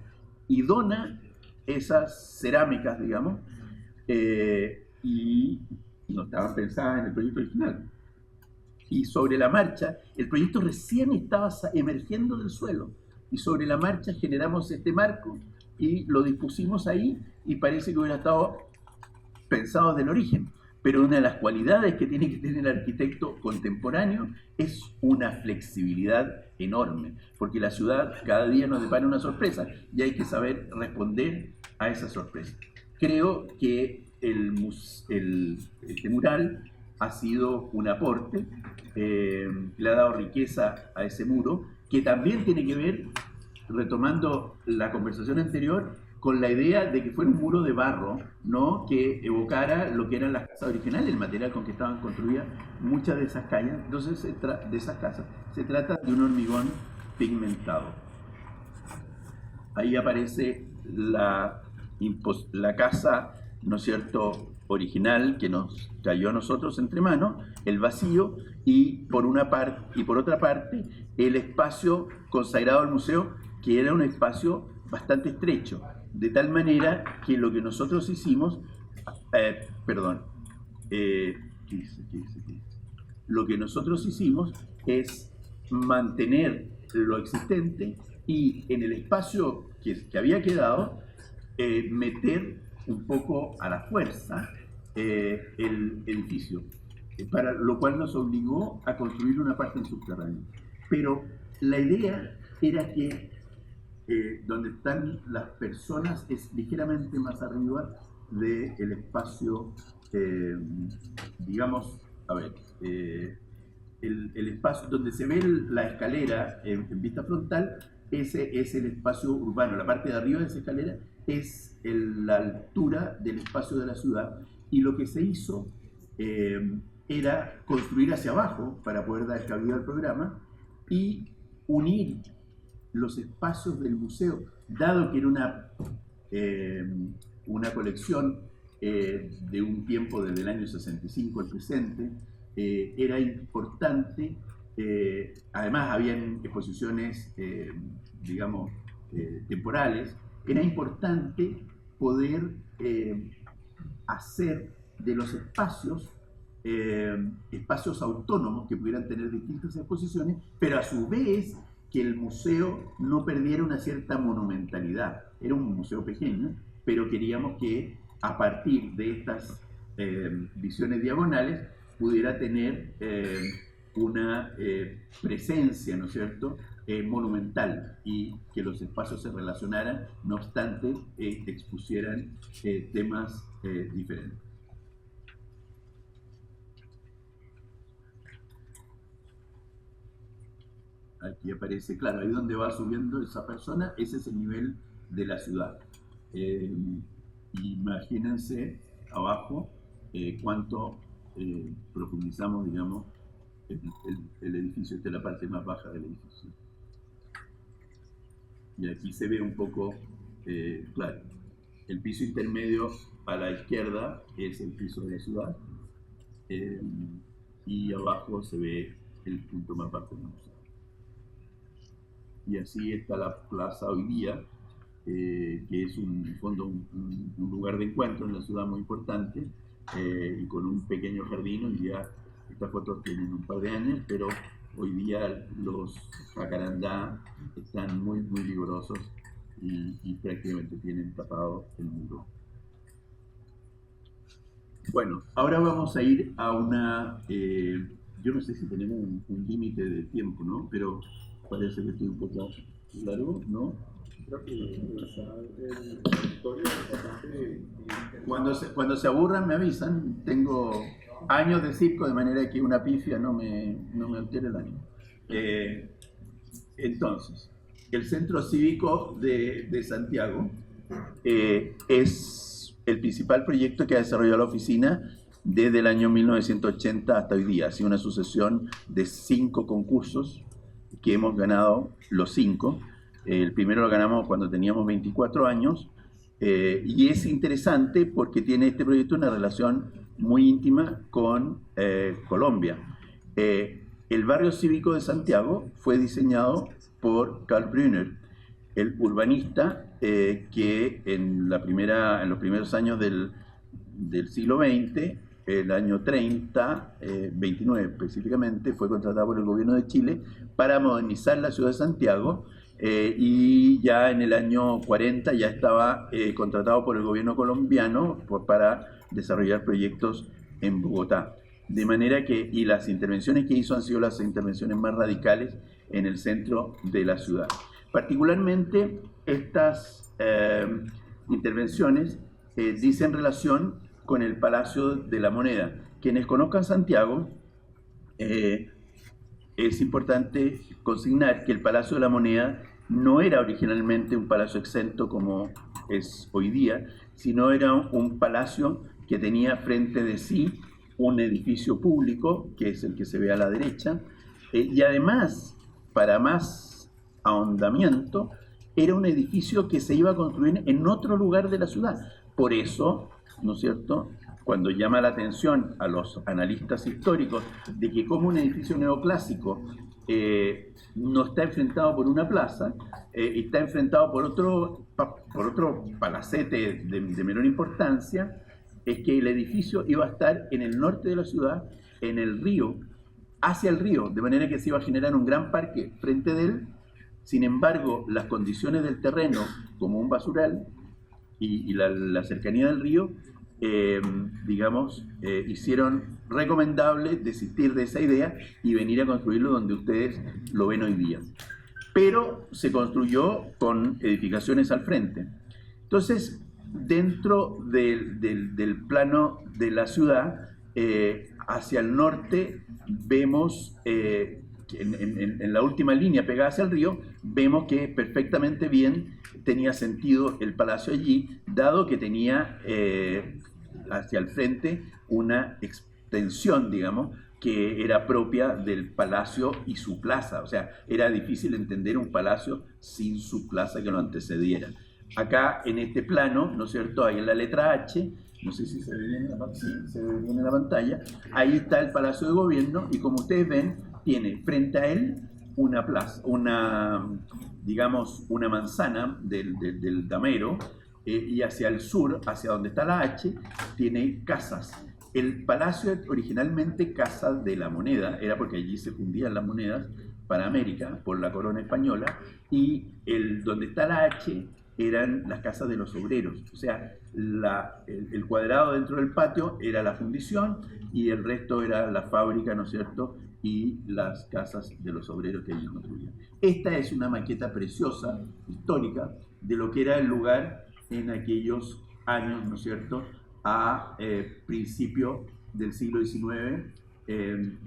y dona esas cerámicas, digamos, y no estaban pensadas en el proyecto original. Y sobre la marcha, el proyecto recién estaba emergiendo del suelo, y sobre la marcha generamos este marco y lo dispusimos ahí, y parece que hubiera estado pensado desde el origen. Pero una de las cualidades que tiene que tener el arquitecto contemporáneo es una flexibilidad enorme, porque la ciudad cada día nos depara una sorpresa y hay que saber responder a esa sorpresa. Creo que este mural ha sido un aporte, le ha dado riqueza a ese muro, que también tiene que ver, retomando la conversación anterior, con la idea de que fuera un muro de barro, ¿no?, que evocara lo que eran las casas originales, el material con que estaban construidas muchas de esas calles. Entonces, de esas casas, se trata de un hormigón pigmentado. Ahí aparece la casa, ¿no es cierto?, original, que nos cayó a nosotros entre manos, el vacío, y por otra parte, el espacio consagrado al museo, que era un espacio bastante estrecho, de tal manera que lo que nosotros hicimos, lo que nosotros hicimos es mantener lo existente y en el espacio que había quedado, meter un poco a la fuerza el edificio, para lo cual nos obligó a construir una parte en subterráneo. Pero la idea era que donde están las personas es ligeramente más arriba del espacio, digamos, el espacio donde se ve la escalera en vista frontal. Ese es el espacio urbano. La parte de arriba de esa escalera es la altura del espacio de la ciudad, y lo que se hizo era construir hacia abajo para poder dar cabida al programa y unir los espacios del museo, dado que era una colección de un tiempo desde el año 65 al presente. Era importante, además habían exposiciones, digamos, temporales. Era importante poder hacer de los espacios espacios autónomos que pudieran tener distintas exposiciones, pero a su vez que el museo no perdiera una cierta monumentalidad. Era un museo pequeño, pero queríamos que a partir de estas visiones diagonales pudiera tener una presencia, ¿no es cierto?, monumental, y que los espacios se relacionaran, no obstante expusieran temas diferentes. Aquí aparece, claro, ahí donde va subiendo esa persona, ese es el nivel de la ciudad. Imagínense abajo cuánto profundizamos, digamos, el edificio. Esta es la parte más baja del edificio. Y aquí se ve un poco, claro, el piso intermedio a la izquierda es el piso de la ciudad, y abajo se ve el punto más bajo del museo. Y así está la plaza hoy día, que es en fondo un lugar de encuentro en la ciudad muy importante, y con un pequeño jardín. Hoy día estas fotos tienen un par de años, pero hoy día los jacarandá están muy vigorosos y prácticamente tienen tapado el muro. Bueno, ahora vamos a ir a una yo no sé si tenemos un límite de tiempo, ¿no? Pero parece que estoy un poco largo, ¿no? Creo que el auditorio es bastante... Cuando se aburran me avisan. Tengo años de circo, de manera que una pifia no me altere el ánimo. Entonces, el Centro Cívico de Santiago es el principal proyecto que ha desarrollado la oficina desde el año 1980 hasta hoy día. Ha sido una sucesión de 5 concursos que hemos ganado los 5. El primero lo ganamos cuando teníamos 24 años y es interesante porque tiene este proyecto una relación muy íntima con Colombia. El barrio cívico de Santiago fue diseñado por Karl Brunner, el urbanista que en los primeros años del siglo XX, el año 30, 29 específicamente, fue contratado por el gobierno de Chile para modernizar la ciudad de Santiago y ya en el año 40 ya estaba contratado por el gobierno colombiano para desarrollar proyectos en Bogotá. De manera que, y las intervenciones que hizo han sido las intervenciones más radicales en el centro de la ciudad. Particularmente estas intervenciones dicen relación con el Palacio de la Moneda. Quienes conozcan Santiago, es importante consignar que el Palacio de la Moneda no era originalmente un palacio exento como es hoy día, sino era un palacio que tenía frente de sí un edificio público, que es el que se ve a la derecha, y además, para más ahondamiento, era un edificio que se iba a construir en otro lugar de la ciudad. Por eso, ¿no es cierto?, cuando llama la atención a los analistas históricos de que como un edificio neoclásico no está enfrentado por una plaza, está enfrentado por otro palacete de menor importancia, es que el edificio iba a estar en el norte de la ciudad, en el río, hacia el río, de manera que se iba a generar un gran parque frente de él. Sin embargo, las condiciones del terreno, como un basural, y la cercanía del río, hicieron recomendable desistir de esa idea y venir a construirlo donde ustedes lo ven hoy día. Pero se construyó con edificaciones al frente. Entonces, dentro del plano de la ciudad, hacia el norte vemos, en la última línea pegada hacia el río, vemos que perfectamente bien tenía sentido el palacio allí, dado que tenía hacia el frente una extensión, digamos, que era propia del palacio y su plaza. O sea, era difícil entender un palacio sin su plaza que lo antecediera. Acá en este plano, ¿no es cierto?, ahí en la letra H, no sé si se ve bien en la pantalla, ahí está el Palacio de Gobierno y como ustedes ven, tiene frente a él una plaza, una manzana del damero, y hacia el sur, hacia donde está la H, tiene casas. El palacio originalmente Casa de la Moneda, era porque allí se fundían las monedas para América por la corona española, y donde está la H eran las casas de los obreros. O sea, el cuadrado dentro del patio era la fundición y el resto era la fábrica, ¿no es cierto?, y las casas de los obreros que allí construían. Esta es una maqueta preciosa, histórica, de lo que era el lugar en aquellos años, ¿no es cierto?, a principio del siglo XIX. El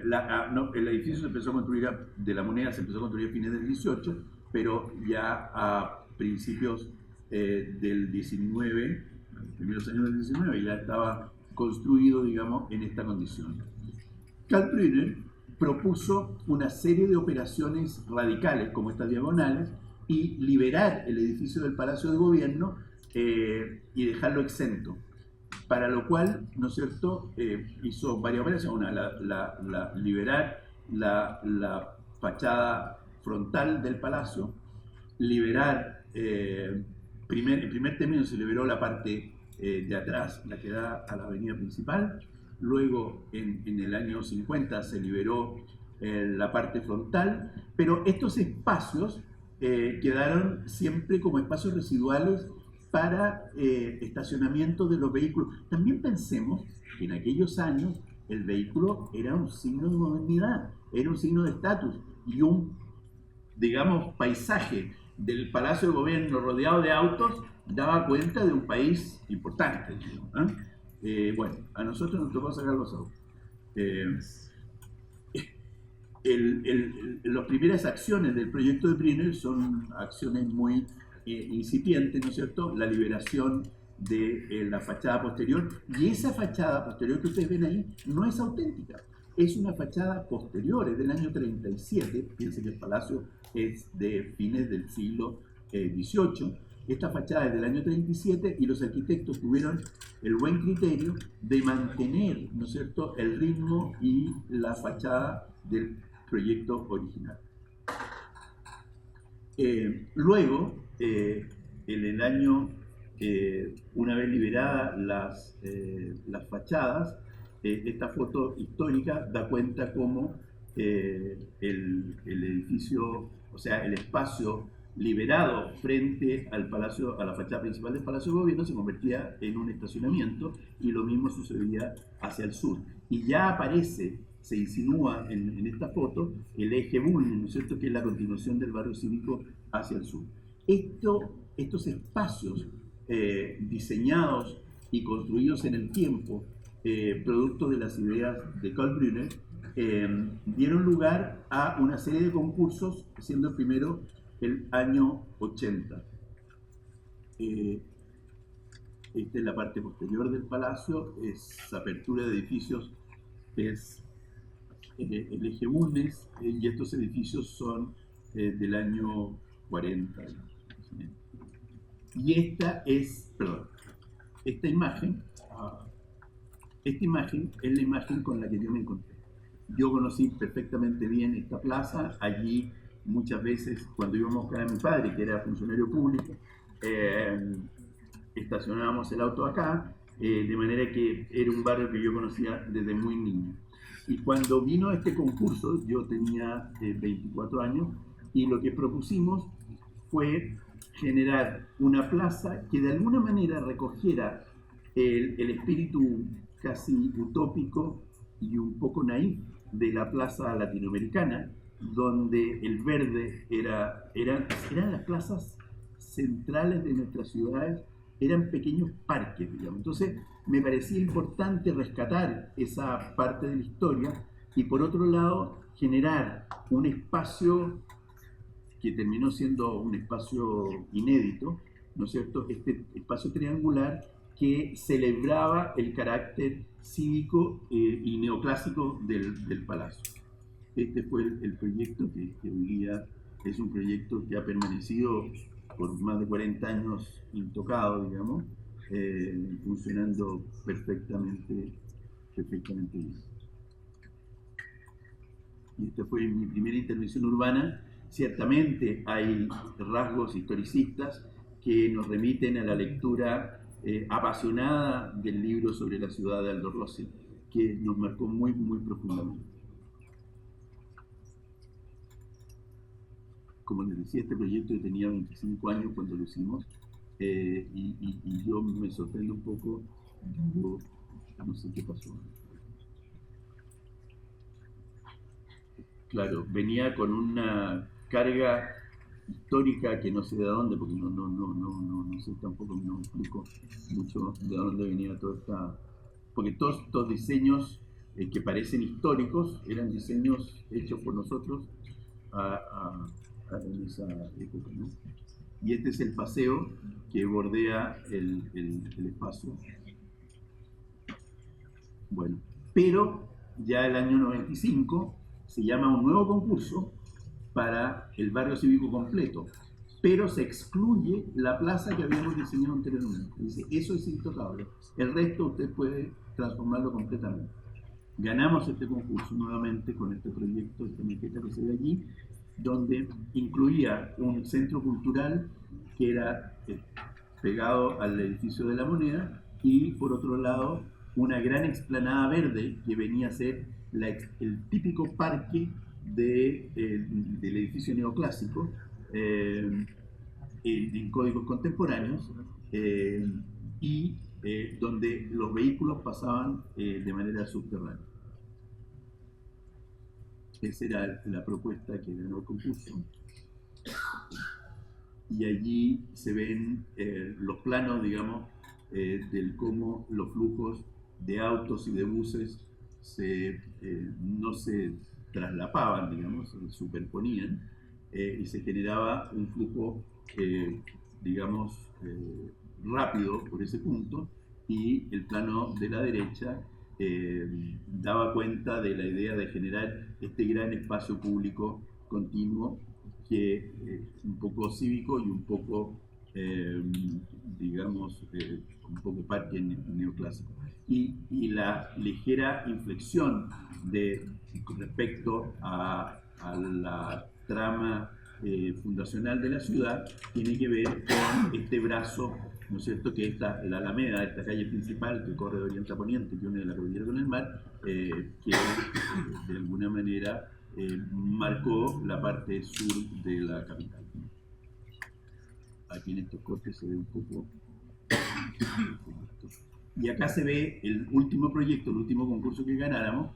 edificio se empezó a construir, de la Moneda se empezó a construir a fines del XVIII, pero ya a principios del XIX, primeros años del XIX, ya estaba construido, digamos, en esta condición. Karl Brunner propuso una serie de operaciones radicales, como estas diagonales, y liberar el edificio del Palacio de Gobierno y dejarlo exento. Para lo cual, ¿no es cierto?, hizo varias operaciones. Una, liberar la fachada frontal del palacio, liberar, en primer término se liberó la parte de atrás, la que da a la avenida principal. Luego, en el año 50, se liberó la parte frontal, pero estos espacios quedaron siempre como espacios residuales para estacionamiento de los vehículos. También pensemos que en aquellos años el vehículo era un signo de modernidad, era un signo de estatus y un, digamos, paisaje del Palacio de Gobierno rodeado de autos daba cuenta de un país importante, digamos, bueno, a nosotros nos tocó sacar los autos. Las primeras acciones del proyecto de Briner son acciones muy incipientes, ¿no es cierto? La liberación de la fachada posterior, y esa fachada posterior que ustedes ven ahí no es auténtica, es una fachada posterior, es del año 37, piensen que el palacio es de fines del siglo XVIII, esta fachada es del año 37 y los arquitectos tuvieron el buen criterio de mantener, ¿no es cierto?, el ritmo y la fachada del proyecto original. Luego, en el año, una vez liberadas las fachadas, esta foto histórica da cuenta cómo el edificio, o sea, el espacio liberado frente al palacio, a la fachada principal del Palacio de Gobierno se convertía en un estacionamiento, y lo mismo sucedía hacia el sur. Y ya aparece, se insinúa en esta foto, el eje Bulnes, ¿no es cierto?, que es la continuación del barrio cívico hacia el sur. Estos espacios diseñados y construidos en el tiempo, producto de las ideas de Karl Brunner, dieron lugar a una serie de concursos, siendo el primero el año 80. Esta es la parte posterior del palacio, es apertura de edificios, es el eje Bulnes, y estos edificios son del año 40. Y esta es, perdón, esta imagen es la imagen con la que yo me encontré. Yo conocí perfectamente bien esta plaza. Allí muchas veces, cuando íbamos a buscar a mi padre, que era funcionario público, estacionábamos el auto acá, de manera que era un barrio que yo conocía desde muy niño. Y cuando vino este concurso, yo tenía 24 años, y lo que propusimos fue generar una plaza que de alguna manera recogiera el espíritu casi utópico y un poco naif de la plaza latinoamericana, donde el verde eran las plazas centrales de nuestras ciudades, eran pequeños parques, digamos. Entonces me parecía importante rescatar esa parte de la historia y, por otro lado, generar un espacio que terminó siendo un espacio inédito, ¿no es cierto?, este espacio triangular que celebraba el carácter cívico y neoclásico del palacio. Este fue el proyecto que hoy día es un proyecto que ha permanecido por más de 40 años intocado, digamos, funcionando perfectamente bien. Y esta fue mi primera intervención urbana. Ciertamente hay rasgos historicistas que nos remiten a la lectura apasionada del libro sobre la ciudad de Aldo Rossi, que nos marcó muy, muy profundamente. Como les decía, este proyecto yo tenía 25 años cuando lo hicimos, y yo me sorprendo un poco, digo, no sé qué pasó. Claro, venía con una carga histórica que no sé de dónde, porque no sé tampoco, no explico mucho de dónde venía toda esta... Porque todos estos diseños que parecen históricos eran diseños hechos por nosotros en esa época, ¿no? Y este es el paseo que bordea el espacio. Bueno, pero ya el año 95 se llama un nuevo concurso para el barrio cívico completo, pero se excluye la plaza que habíamos diseñado anteriormente. Dice, eso es intocable, el resto usted puede transformarlo completamente. Ganamos este concurso nuevamente con este proyecto, esta maqueta que se ve allí, donde incluía un centro cultural que era pegado al edificio de la Moneda, y por otro lado una gran explanada verde que venía a ser el típico parque del edificio neoclásico, en códigos contemporáneos, y donde los vehículos pasaban de manera subterránea. Esa era la propuesta que ganó el concurso. Y allí se ven los planos, digamos, del cómo los flujos de autos y de buses no se traslapaban, digamos, se superponían, y se generaba un flujo, digamos, rápido por ese punto, y el plano de la derecha daba cuenta de la idea de generar este gran espacio público continuo, que un poco cívico y un poco, digamos, un poco parque neoclásico. Y la ligera inflexión respecto a la trama fundacional de la ciudad tiene que ver con este brazo, ¿no es cierto?, que es la Alameda, esta calle principal que corre de oriente a poniente, que une la cordillera con el mar, que de alguna manera marcó la parte sur de la capital. Aquí en estos cortes se ve un poco. Y acá se ve el último proyecto, el último concurso que ganáramos,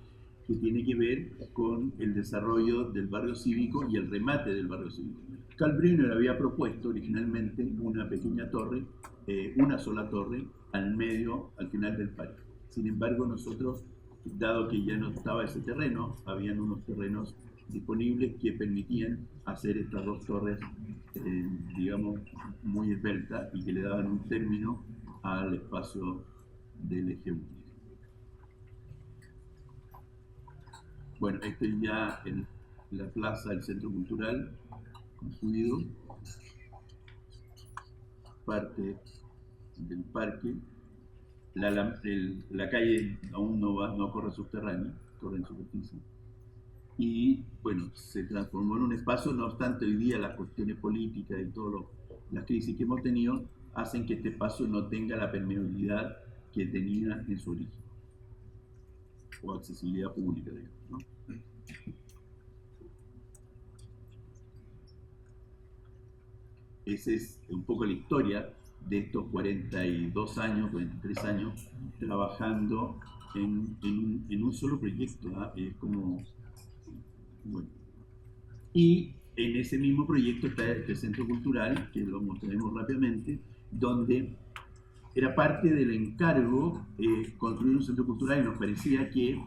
que tiene que ver con el desarrollo del barrio cívico y el remate del barrio cívico. Karl Brunner había propuesto originalmente una pequeña torre, una sola torre, al final del parque. Sin embargo, nosotros, dado que ya no estaba ese terreno, habían unos terrenos disponibles que permitían hacer estas dos torres, digamos, muy esbeltas y que le daban un término al espacio del eje 1. Bueno, esto es ya en la plaza del Centro Cultural, construido, parte del parque. La calle aún no corre subterráneo, corre en superficie. Y bueno, se transformó en un espacio, no obstante hoy día las cuestiones políticas y todas las crisis que hemos tenido hacen que este espacio no tenga la permeabilidad que tenía en su origen, o accesibilidad pública, digamos, ¿no? Esa es un poco la historia de estos 42 años, 43 años, trabajando en un solo proyecto, ¿eh? Es como... Bueno. Y en ese mismo proyecto está el Centro Cultural, que lo mostraremos rápidamente, donde era parte del encargo construir un centro cultural, y nos parecía que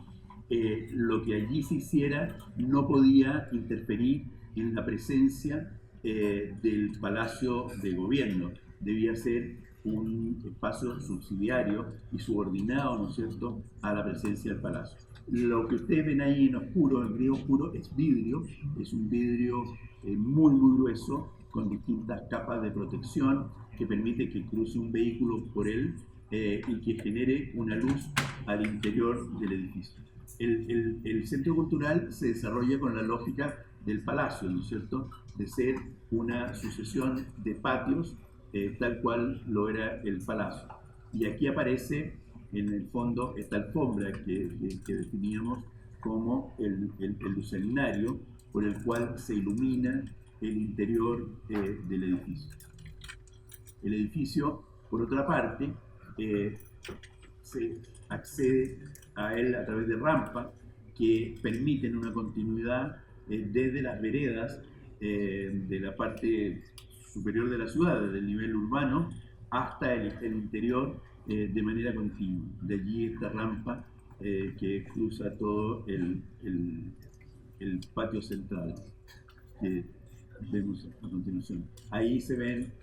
lo que allí se hiciera no podía interferir en la presencia del Palacio de Gobierno. Debía ser un espacio subsidiario y subordinado, ¿no es cierto?, a la presencia del Palacio. Lo que ustedes ven ahí en oscuro, en gris oscuro, es vidrio, es un vidrio muy, muy grueso, con distintas capas de protección que permite que cruce un vehículo por él y que genere una luz al interior del edificio. El centro cultural se desarrolla con la lógica del palacio, ¿no es cierto?, de ser una sucesión de patios tal cual lo era el palacio. Y aquí aparece en el fondo esta alfombra que definíamos como el lucernario por el cual se ilumina el interior del edificio. El edificio, por otra parte, se accede a él a través de rampas que permiten una continuidad desde las veredas de la parte superior de la ciudad, desde el nivel urbano hasta el interior de manera continua. De allí esta rampa que cruza todo el patio central que vemos a continuación. Ahí se ven,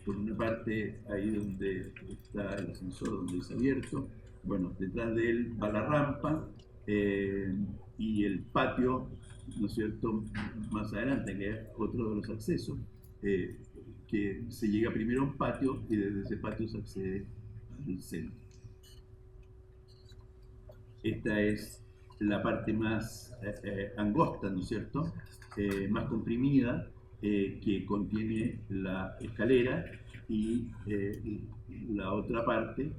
por una parte, ahí donde está el ascensor, donde es abierto. Bueno, detrás de él va la rampa y el patio, ¿no es cierto?, más adelante, que es otro de los accesos, que se llega primero a un patio y desde ese patio se accede al centro. Esta es la parte más angosta, ¿no es cierto?, más comprimida, que contiene la escalera, y la otra parte,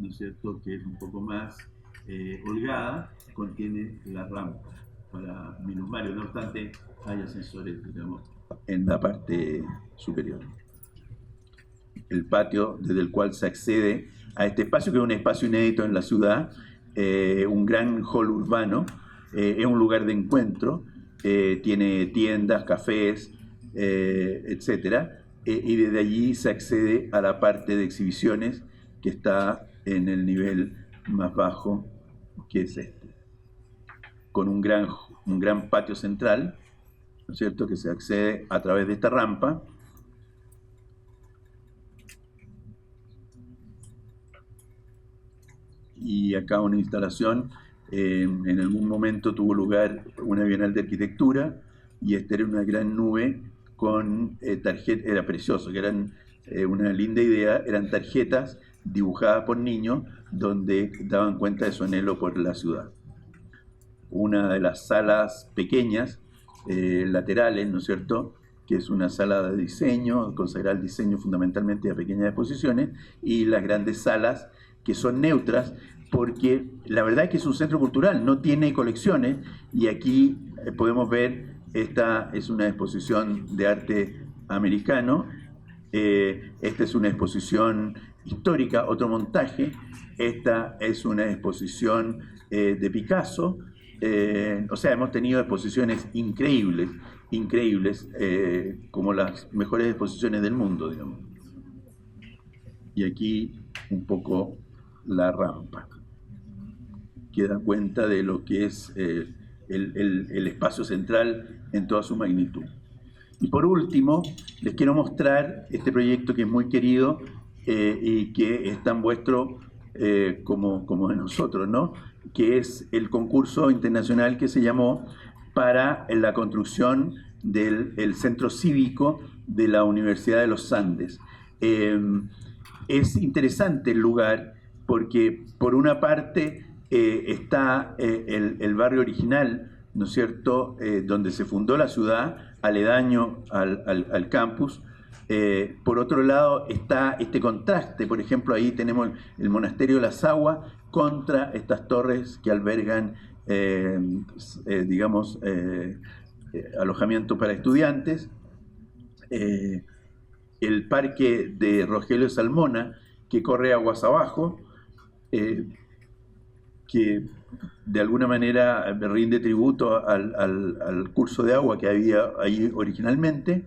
¿no es cierto?, que es un poco más holgada, contiene la rampa para minusválidos. No obstante, hay ascensores, digamos, en la parte superior. El patio desde el cual se accede a este espacio, que es un espacio inédito en la ciudad, un gran hall urbano, es un lugar de encuentro, tiene tiendas, cafés, etcétera, y desde allí se accede a la parte de exhibiciones que está en el nivel más bajo, que es este, con un gran patio central, ¿no es cierto?, que se accede a través de esta rampa. Y acá una instalación, en algún momento tuvo lugar una Bienal de Arquitectura, y esta era una gran nube con tarjetas, era precioso, que eran una linda idea, eran tarjetas dibujadas por niños donde daban cuenta de su anhelo por la ciudad. Una de las salas pequeñas, laterales, ¿no es cierto?, que es una sala de diseño, consagrada al diseño fundamentalmente a pequeñas exposiciones, y las grandes salas que son neutras, porque la verdad es que es un centro cultural, no tiene colecciones, y aquí podemos ver, esta es una exposición de arte americano, esta es una exposición histórica, otro montaje, esta es una exposición de Picasso, o sea, hemos tenido exposiciones increíbles, como las mejores exposiciones del mundo, digamos. Y aquí un poco la rampa, que da cuenta de lo que es el espacio central en toda su magnitud. Y por último, les quiero mostrar este proyecto que es muy querido y que es tan vuestro como de nosotros, ¿no?, que es el concurso internacional que se llamó para la construcción del centro cívico de la Universidad de los Andes. Es interesante el lugar porque, por una parte, está el barrio original, ¿no es cierto?, donde se fundó la ciudad, aledaño al campus. Por otro lado está este contraste, por ejemplo, ahí tenemos el monasterio de las Aguas contra estas torres que albergan, digamos, alojamiento para estudiantes. El parque de Rogelio Salmona, que corre aguas abajo, que de alguna manera rinde tributo al curso de agua que había ahí originalmente,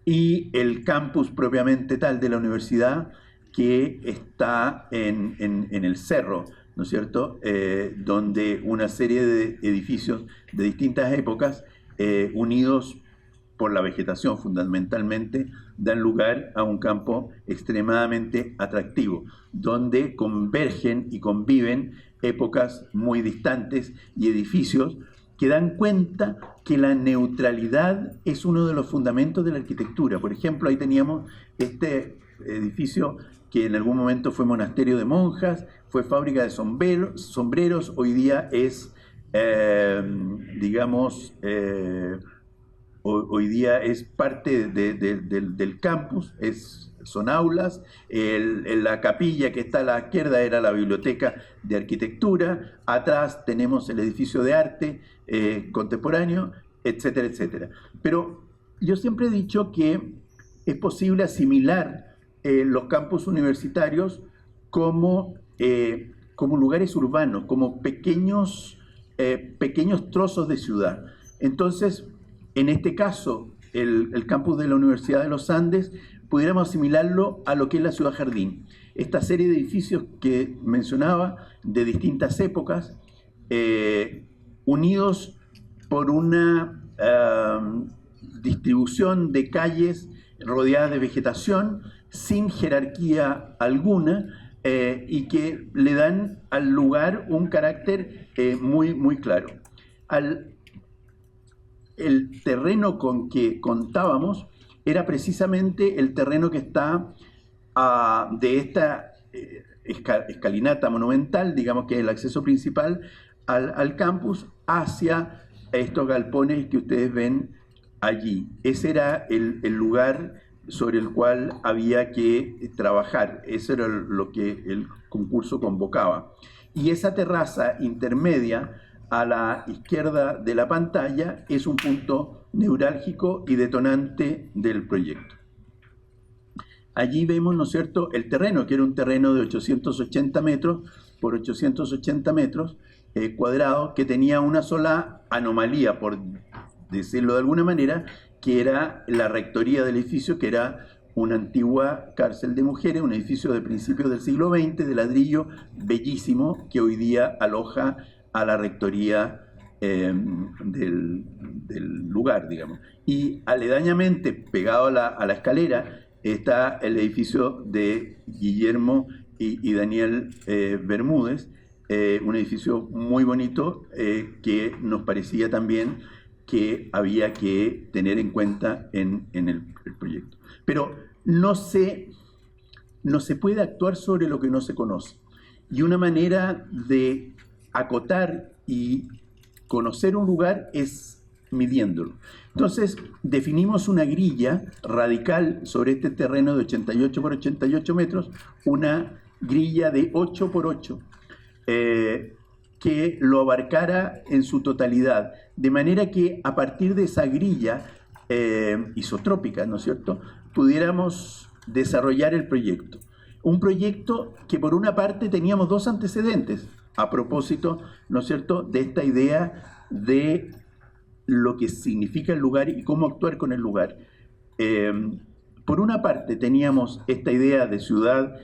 y el campus propiamente tal de la universidad, que está en el cerro, ¿no es cierto?, donde una serie de edificios de distintas épocas, unidos por la vegetación fundamentalmente, dan lugar a un campo extremadamente atractivo, donde convergen y conviven épocas muy distantes y edificios que dan cuenta que la neutralidad es uno de los fundamentos de la arquitectura. Por ejemplo, ahí teníamos este edificio que en algún momento fue monasterio de monjas, fue fábrica de sombreros, hoy día es, digamos, hoy día es parte del campus, son aulas. La capilla que está a la izquierda era la biblioteca de arquitectura, atrás tenemos el edificio de arte contemporáneo, etcétera, etcétera. Pero yo siempre he dicho que es posible asimilar los campus universitarios como lugares urbanos, como pequeños trozos de ciudad. Entonces, en este caso, el campus de la Universidad de los Andes, pudiéramos asimilarlo a lo que es la ciudad jardín. Esta serie de edificios que mencionaba, de distintas épocas, unidos por una distribución de calles rodeadas de vegetación, sin jerarquía alguna, y que le dan al lugar un carácter muy, muy claro. El terreno con que contábamos era precisamente el terreno que está de esta escalinata monumental, digamos que es el acceso principal al campus, hacia estos galpones que ustedes ven allí. Ese era el lugar sobre el cual había que trabajar, eso era lo que el concurso convocaba. Y esa terraza intermedia a la izquierda de la pantalla es un punto neurálgico y detonante del proyecto. Allí vemos, ¿no es cierto?, el terreno, que era un terreno de 880 metros por 880 metros, cuadrados que tenía una sola anomalía, por decirlo de alguna manera, que era la rectoría del edificio, que era una antigua cárcel de mujeres, un edificio de principios del siglo XX, de ladrillo, bellísimo, que hoy día aloja a la rectoría del lugar, digamos. Y aledañamente, pegado a la escalera, está el edificio de Guillermo y Daniel Bermúdez, un edificio muy bonito que nos parecía también que había que tener en cuenta en el proyecto. Pero no se puede actuar sobre lo que no se conoce. Y una manera de acotar y conocer un lugar es midiéndolo. Entonces, definimos una grilla radical sobre este terreno de 88 por 88 metros, una grilla de 8 por 8, que lo abarcara en su totalidad, de manera que a partir de esa grilla isotrópica, ¿no es cierto?, pudiéramos desarrollar el proyecto. Un proyecto que por una parte teníamos dos antecedentes, a propósito, ¿no es cierto?, de esta idea de lo que significa el lugar y cómo actuar con el lugar. Por una parte teníamos esta idea de ciudad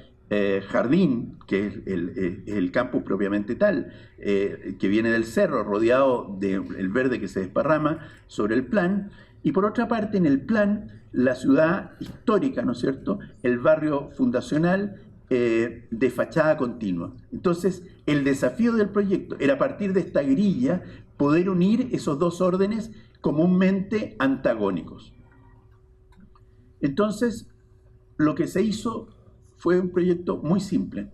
jardín, que es el campus propiamente tal, que viene del cerro, rodeado del verde que se desparrama sobre el plan, y por otra parte en el plan la ciudad histórica, ¿no es cierto?, el barrio fundacional de fachada continua. Entonces el desafío del proyecto era, a partir de esta grilla, poder unir esos dos órdenes comúnmente antagónicos. Entonces lo que se hizo fue un proyecto muy simple,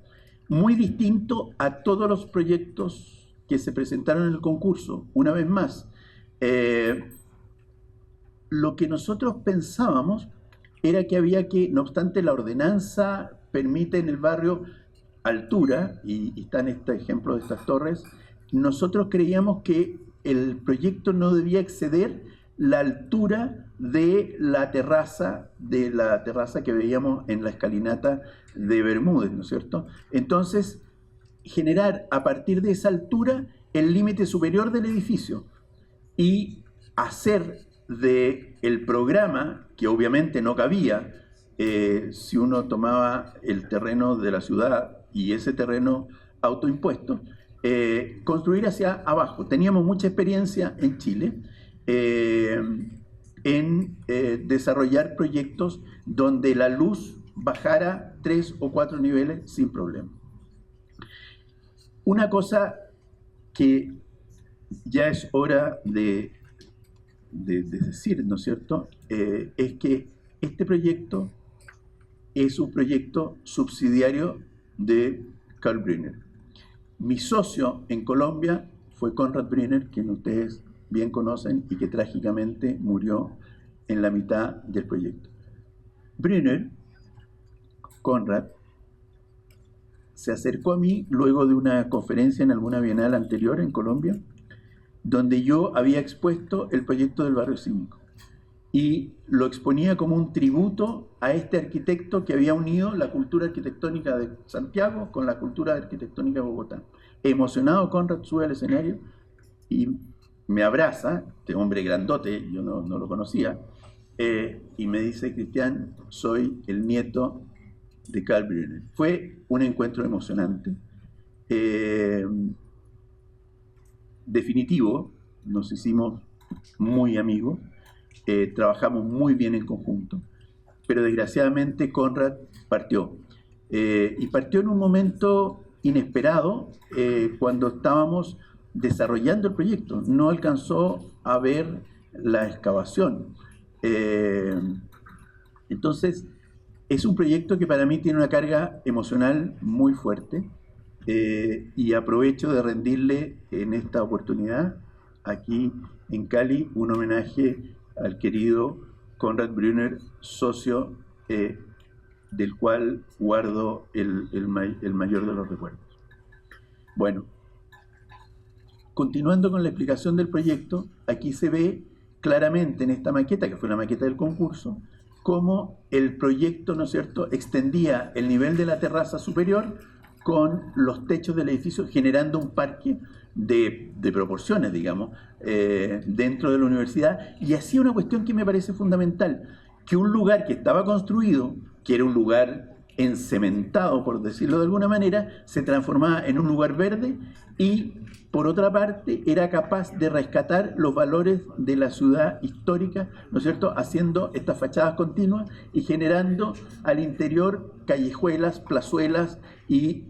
muy distinto a todos los proyectos que se presentaron en el concurso. Una vez más, lo que nosotros pensábamos era que había que, no obstante la ordenanza permite en el barrio altura, y está en este ejemplo de estas torres, nosotros creíamos que el proyecto no debía exceder la altura de la terraza que veíamos en la escalinata de Bermúdez, ¿no es cierto? Entonces, generar a partir de esa altura el límite superior del edificio y hacer del programa, que obviamente no cabía, si uno tomaba el terreno de la ciudad y ese terreno autoimpuesto, construir hacia abajo. Teníamos mucha experiencia en Chile en desarrollar proyectos donde la luz bajara 3 o 4 niveles sin problema. Una cosa que ya es hora de decir, ¿no es cierto?, es que este proyecto es un proyecto subsidiario de Karl Brünner. Mi socio en Colombia fue Konrad Brünner, quien ustedes bien conocen y que trágicamente murió en la mitad del proyecto. Brünner, Konrad, se acercó a mí luego de una conferencia en alguna bienal anterior en Colombia, donde yo había expuesto el proyecto del barrio cívico y lo exponía como un tributo a este arquitecto que había unido la cultura arquitectónica de Santiago con la cultura arquitectónica de Bogotá. Emocionado, Konrad sube al escenario y me abraza, este hombre grandote, yo no lo conocía, y me dice: Cristian, soy el nieto de Karl Brünner. Fue un encuentro emocionante, definitivo, nos hicimos muy amigos, trabajamos muy bien en conjunto, pero desgraciadamente Konrad partió, y partió en un momento inesperado, cuando estábamos desarrollando el proyecto. No alcanzó a ver la excavación. Entonces, es un proyecto que para mí tiene una carga emocional muy fuerte, y aprovecho de rendirle en esta oportunidad, aquí en Cali, un homenaje al querido Konrad Brünner, socio del cual guardo el mayor de los recuerdos. Bueno, continuando con la explicación del proyecto, aquí se ve claramente en esta maqueta, que fue la maqueta del concurso, cómo el proyecto, ¿no es cierto?, extendía el nivel de la terraza superior con los techos del edificio, generando un parque de proporciones, digamos, dentro de la universidad. Y hacía una cuestión que me parece fundamental, que un lugar que estaba construido, que era un lugar encementado, por decirlo de alguna manera, se transformaba en un lugar verde y, por otra parte, era capaz de rescatar los valores de la ciudad histórica, ¿no es cierto?, haciendo estas fachadas continuas y generando al interior callejuelas, plazuelas y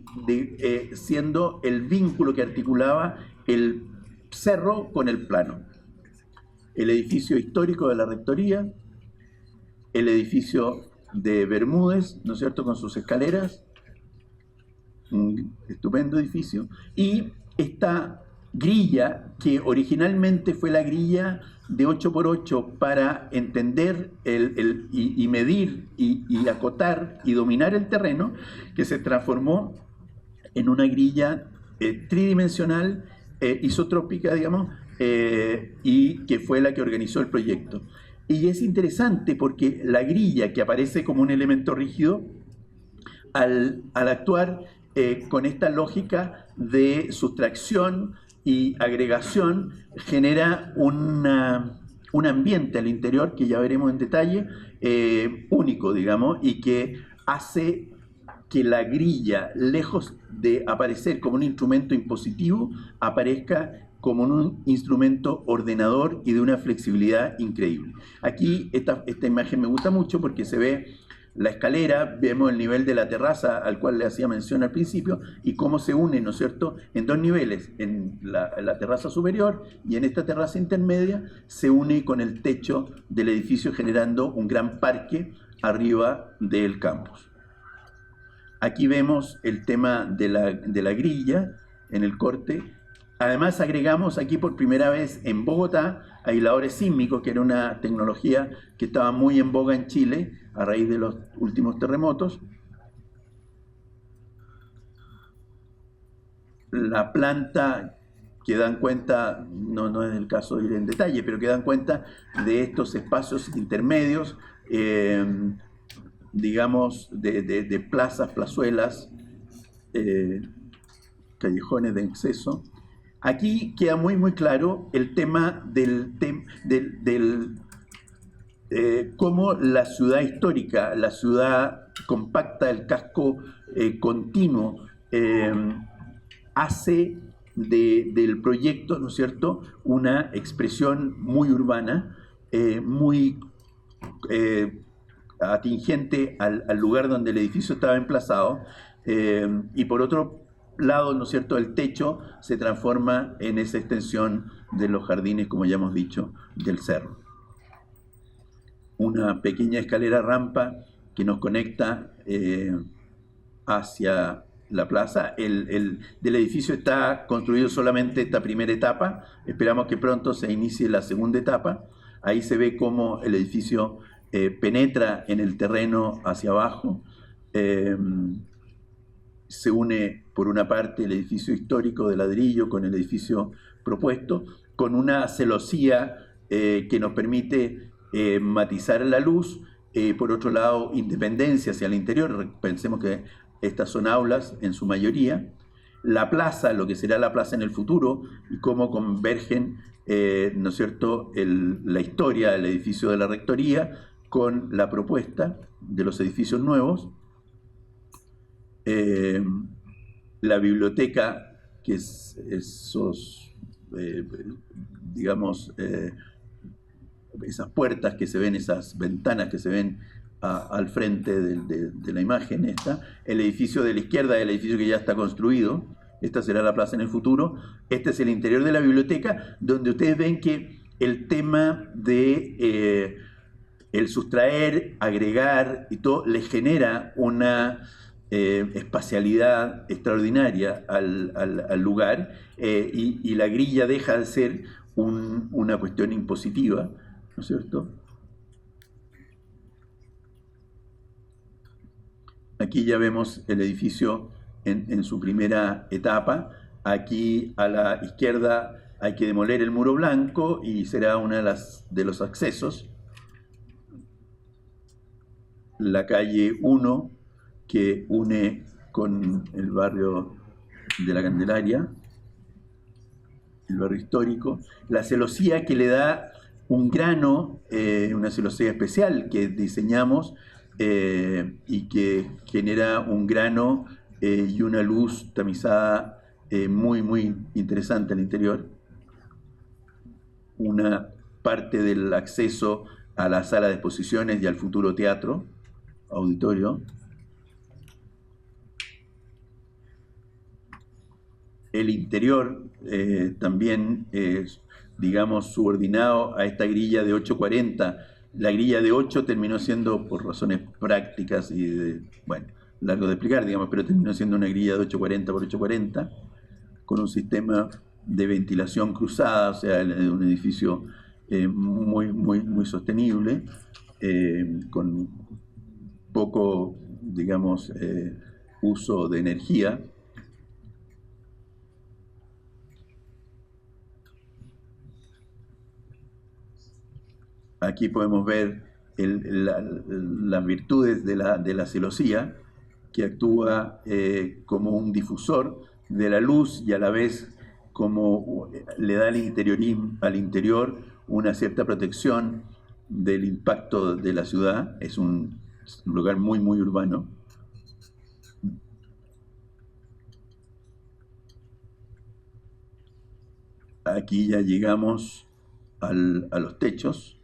siendo el vínculo que articulaba el cerro con el plano. El edificio histórico de la Rectoría, el edificio de Bermúdez, ¿no es cierto?, con sus escaleras, un estupendo edificio, y esta grilla que originalmente fue la grilla de 8x8 para entender y medir y acotar y dominar el terreno, que se transformó en una grilla tridimensional, isotrópica, digamos, y que fue la que organizó el proyecto. Y es interesante porque la grilla, que aparece como un elemento rígido, al actuar con esta lógica de sustracción y agregación, genera un ambiente al interior, que ya veremos en detalle, único, digamos, y que hace que la grilla, lejos de aparecer como un instrumento impositivo, aparezca como un instrumento ordenador y de una flexibilidad increíble. Aquí esta imagen me gusta mucho porque se ve la escalera, vemos el nivel de la terraza al cual le hacía mención al principio y cómo se une, ¿no es cierto?, en dos niveles, en la terraza superior y en esta terraza intermedia, se une con el techo del edificio generando un gran parque arriba del campus. Aquí vemos el tema de la grilla en el corte. Además agregamos aquí por primera vez en Bogotá aisladores sísmicos, que era una tecnología que estaba muy en boga en Chile a raíz de los últimos terremotos. La planta que dan cuenta, no es el caso de ir en detalle, pero que dan cuenta de estos espacios intermedios, digamos, de plazas, plazuelas, callejones de acceso. Aquí queda muy claro el tema cómo la ciudad histórica, la ciudad compacta, el casco continuo, hace del proyecto, ¿no es cierto?, una expresión muy urbana, muy atingente al lugar donde el edificio estaba emplazado, y por otro lado, ¿no es cierto?, el techo se transforma en esa extensión de los jardines, como ya hemos dicho, del cerro. Una pequeña escalera rampa que nos conecta hacia la plaza. Del edificio está construido solamente esta primera etapa. Esperamos que pronto se inicie la segunda etapa. Ahí se ve cómo el edificio penetra en el terreno hacia abajo. Se une por una parte el edificio histórico de ladrillo con el edificio propuesto, con una celosía que nos permite matizar la luz. Por otro lado, independencia hacia el interior. Pensemos que estas son aulas en su mayoría. La plaza, lo que será la plaza en el futuro, y cómo convergen, ¿no es cierto?, la historia del edificio de la Rectoría con la propuesta de los edificios nuevos. La biblioteca, que es esos, digamos, esas puertas que se ven, esas ventanas que se ven al frente de la imagen esta. El edificio de la izquierda es el edificio que ya está construido. Esta será la plaza en el futuro. Este es el interior de la biblioteca, donde ustedes ven que el tema de el sustraer, agregar y todo, le genera una espacialidad extraordinaria al lugar, y la grilla deja de ser una cuestión impositiva, ¿no es cierto? Aquí ya vemos el edificio en su primera etapa. Aquí a la izquierda hay que demoler el muro blanco y será una de los accesos. La calle 1, que une con el barrio de la Candelaria, el barrio histórico. La celosía que le da un grano, una celosía especial que diseñamos y que genera un grano y una luz tamizada muy interesante al interior. Una parte del acceso a la sala de exposiciones y al futuro teatro, auditorio. El interior también es, digamos, subordinado a esta grilla de 840. La grilla de 8 terminó siendo, por razones prácticas y de, bueno, largo de explicar, digamos, pero terminó siendo una grilla de 840 por 840, con un sistema de ventilación cruzada, o sea, un edificio muy sostenible, con poco, digamos, uso de energía. Aquí podemos ver las virtudes de la celosía, que actúa como un difusor de la luz y a la vez como le da al interior una cierta protección del impacto de la ciudad. Es un lugar muy urbano. Aquí ya llegamos a los techos.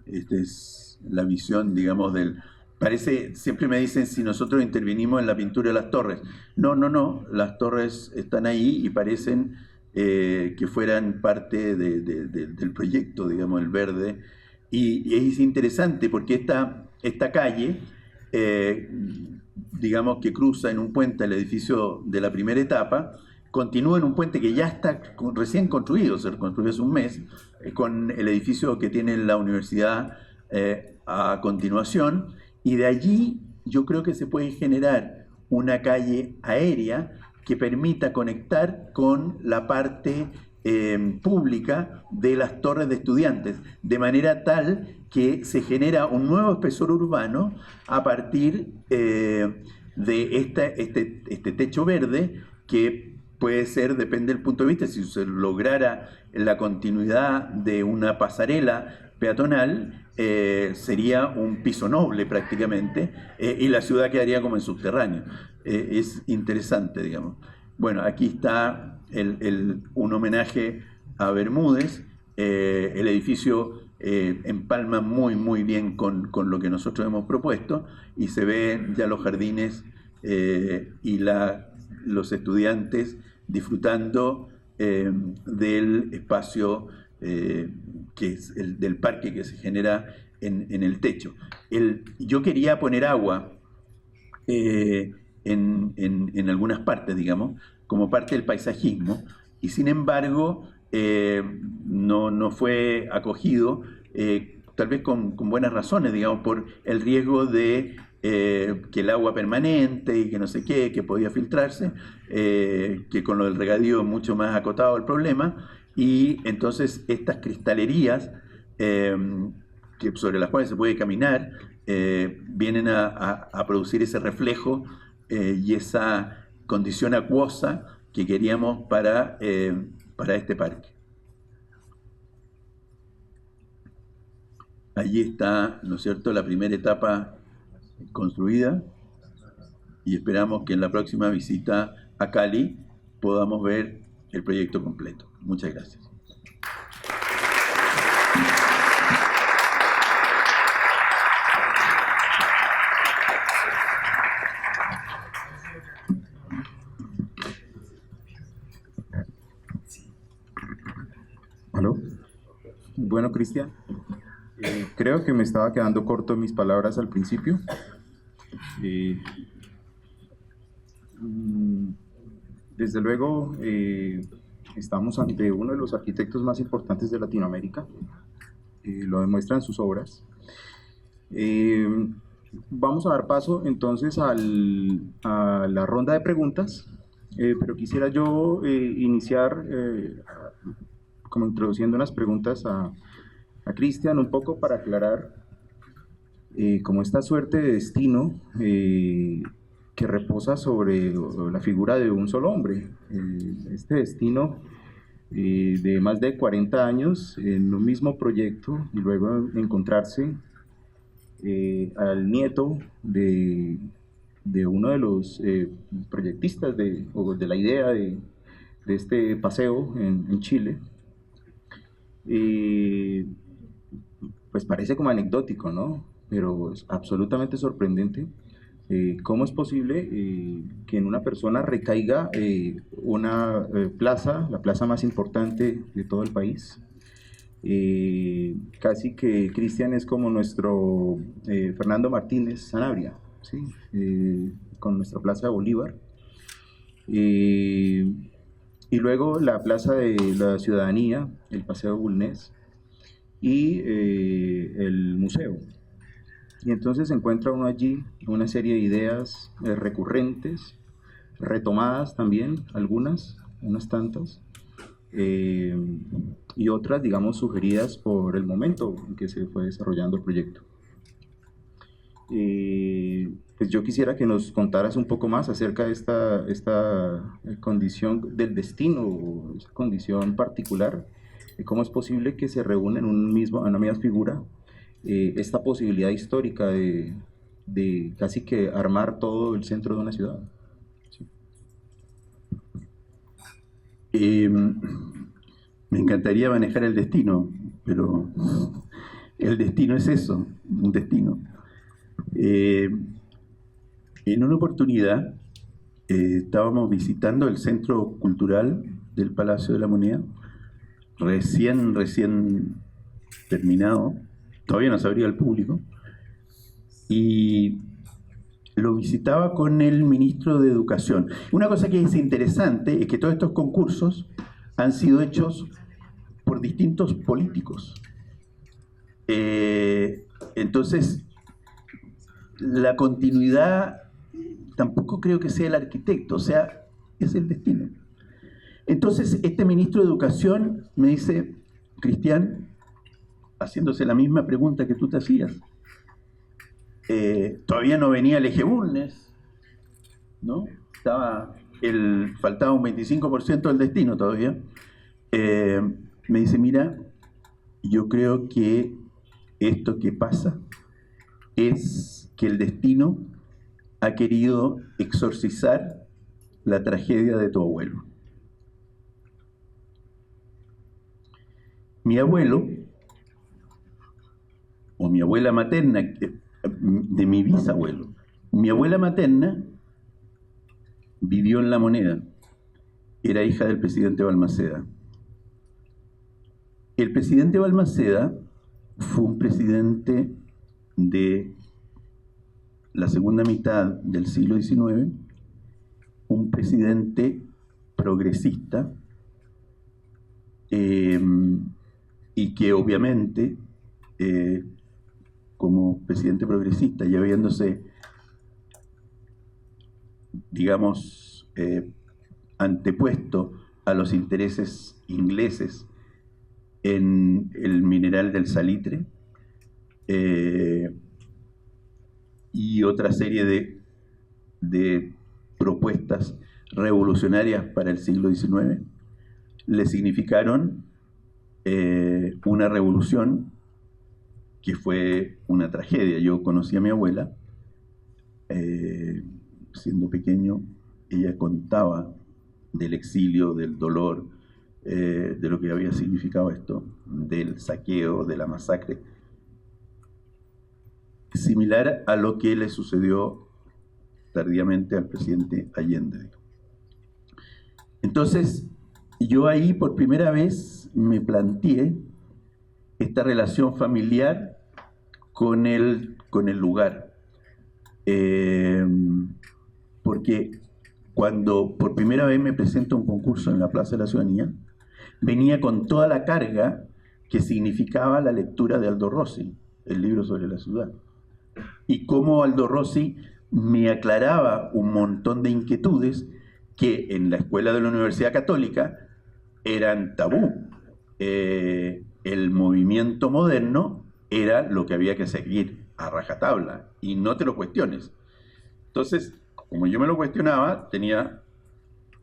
Esta es la visión, digamos, parece, siempre me dicen si nosotros intervinimos en la pintura de las torres. No, las torres están ahí y parecen que fueran parte del proyecto, digamos, el verde. Y es interesante porque esta calle, digamos, que cruza en un puente el edificio de la primera etapa, continúa en un puente que ya está recién construido, se construyó hace un mes, con el edificio que tiene la universidad a continuación, y de allí yo creo que se puede generar una calle aérea que permita conectar con la parte pública de las torres de estudiantes, de manera tal que se genera un nuevo espesor urbano a partir de este techo verde que puede ser, depende del punto de vista, si se lograra la continuidad de una pasarela peatonal, sería un piso noble prácticamente, y la ciudad quedaría como en subterráneo. Es interesante, digamos. Bueno, aquí está un homenaje a Bermúdez. El edificio empalma muy bien con lo que nosotros hemos propuesto, y se ven ya los jardines y los estudiantes disfrutando del espacio que es del parque que se genera en el techo. Yo quería poner agua en algunas partes, digamos, como parte del paisajismo, y sin embargo no fue acogido, tal vez con buenas razones, digamos, por el riesgo de que el agua permanente y que no sé qué, que podía filtrarse, que con lo del regadío es mucho más acotado el problema, y entonces estas cristalerías sobre las cuales se puede caminar vienen a producir ese reflejo y esa condición acuosa que queríamos para este parque. Allí está, ¿no es cierto?, la primera etapa construida, y esperamos que en la próxima visita a Cali podamos ver el proyecto completo. Muchas gracias. ¿Aló? Bueno, Cristian, creo que me estaba quedando corto en mis palabras al principio. Desde luego, estamos ante uno de los arquitectos más importantes de Latinoamérica. Lo demuestran sus obras. Vamos a dar paso entonces a la ronda de preguntas, pero quisiera yo iniciar como introduciendo unas preguntas a Cristian un poco para aclarar como esta suerte de destino que reposa sobre la figura de un solo hombre. Este destino de más de 40 años en un mismo proyecto y luego encontrarse al nieto de uno de los proyectistas o de la idea de este paseo en Chile, pues parece como anecdótico, ¿no? Pero es absolutamente sorprendente cómo es posible que en una persona recaiga una plaza, la plaza más importante de todo el país. Casi que Cristian es como nuestro Fernando Martínez Sanabria, ¿sí? Con nuestra Plaza de Bolívar. Y luego la Plaza de la Ciudadanía, el Paseo Bulnes y el museo. Y entonces encuentra uno allí una serie de ideas recurrentes, retomadas también, algunas, unas tantas, y otras, digamos, sugeridas por el momento en que se fue desarrollando el proyecto. Pues yo quisiera que nos contaras un poco más acerca de esta condición del destino, esa condición particular, de cómo es posible que se reúne en una misma figura esta posibilidad histórica de casi que armar todo el centro de una ciudad. Sí. Me encantaría manejar el destino, pero el destino es eso, un destino. En una oportunidad estábamos visitando el centro cultural del Palacio de la Moneda, recién terminado, todavía no se abría al público, y lo visitaba con el ministro de Educación. Una cosa que es interesante es que todos estos concursos han sido hechos por distintos políticos. Entonces, la continuidad tampoco creo que sea el arquitecto, o sea, es el destino. Entonces, este ministro de Educación me dice, Cristian, haciéndose la misma pregunta que tú te hacías, todavía no venía el eje Bulnes, ¿no? Faltaba un 25% del destino todavía. Me dice, mira, yo creo que esto que pasa es que el destino ha querido exorcizar la tragedia de tu abuelo. Mi abuelo, o mi abuela materna, de mi bisabuelo, mi abuela materna vivió en La Moneda, era hija del presidente Balmaceda. El presidente Balmaceda fue un presidente de la segunda mitad del siglo XIX, un presidente progresista, y que obviamente, como presidente progresista, ya habiéndose, digamos, antepuesto a los intereses ingleses en el mineral del salitre, y otra serie de propuestas revolucionarias para el siglo XIX, le significaron una revolución que fue una tragedia. Yo conocí a mi abuela, siendo pequeño, ella contaba del exilio, del dolor, de lo que había significado esto, del saqueo, de la masacre, similar a lo que le sucedió tardíamente al presidente Allende. Entonces, yo ahí por primera vez me planteé esta relación familiar con el lugar. Porque cuando por primera vez me presento a un concurso en la Plaza de la Ciudadanía, venía con toda la carga que significaba la lectura de Aldo Rossi, el libro sobre la ciudad. Y cómo Aldo Rossi me aclaraba un montón de inquietudes que en la escuela de la Universidad Católica eran tabú. El movimiento moderno era lo que había que seguir a rajatabla y no te lo cuestiones. Entonces, como yo me lo cuestionaba, tenía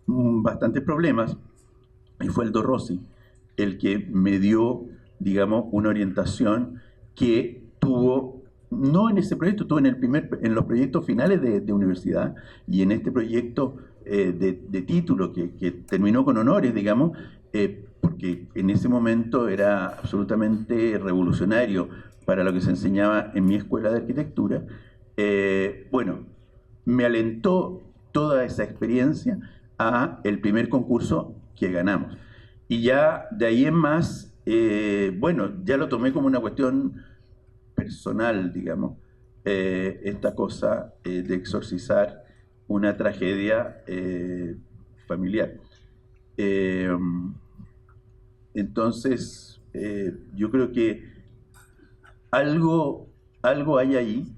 bastantes problemas y fue Aldo Rossi el que me dio, digamos, una orientación que tuvo, no en ese proyecto, tuvo en los proyectos finales de universidad y en este proyecto de título que terminó con honores, digamos, porque en ese momento era absolutamente revolucionario para lo que se enseñaba en mi escuela de arquitectura. Bueno, me alentó toda esa experiencia a el primer concurso que ganamos. Y ya de ahí en más, bueno, ya lo tomé como una cuestión personal, digamos, esta cosa de exorcizar una tragedia familiar. Entonces, yo creo que algo hay ahí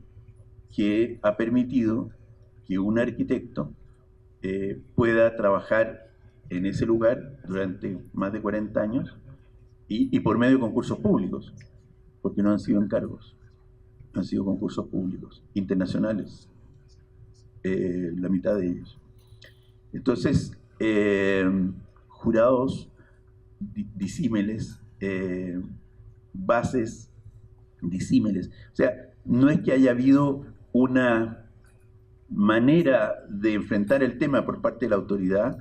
que ha permitido que un arquitecto pueda trabajar en ese lugar durante más de 40 años y por medio de concursos públicos, porque no han sido encargos, han sido concursos públicos, internacionales, la mitad de ellos. Entonces, jurados disímiles, bases disímiles. O sea, no es que haya habido una manera de enfrentar el tema por parte de la autoridad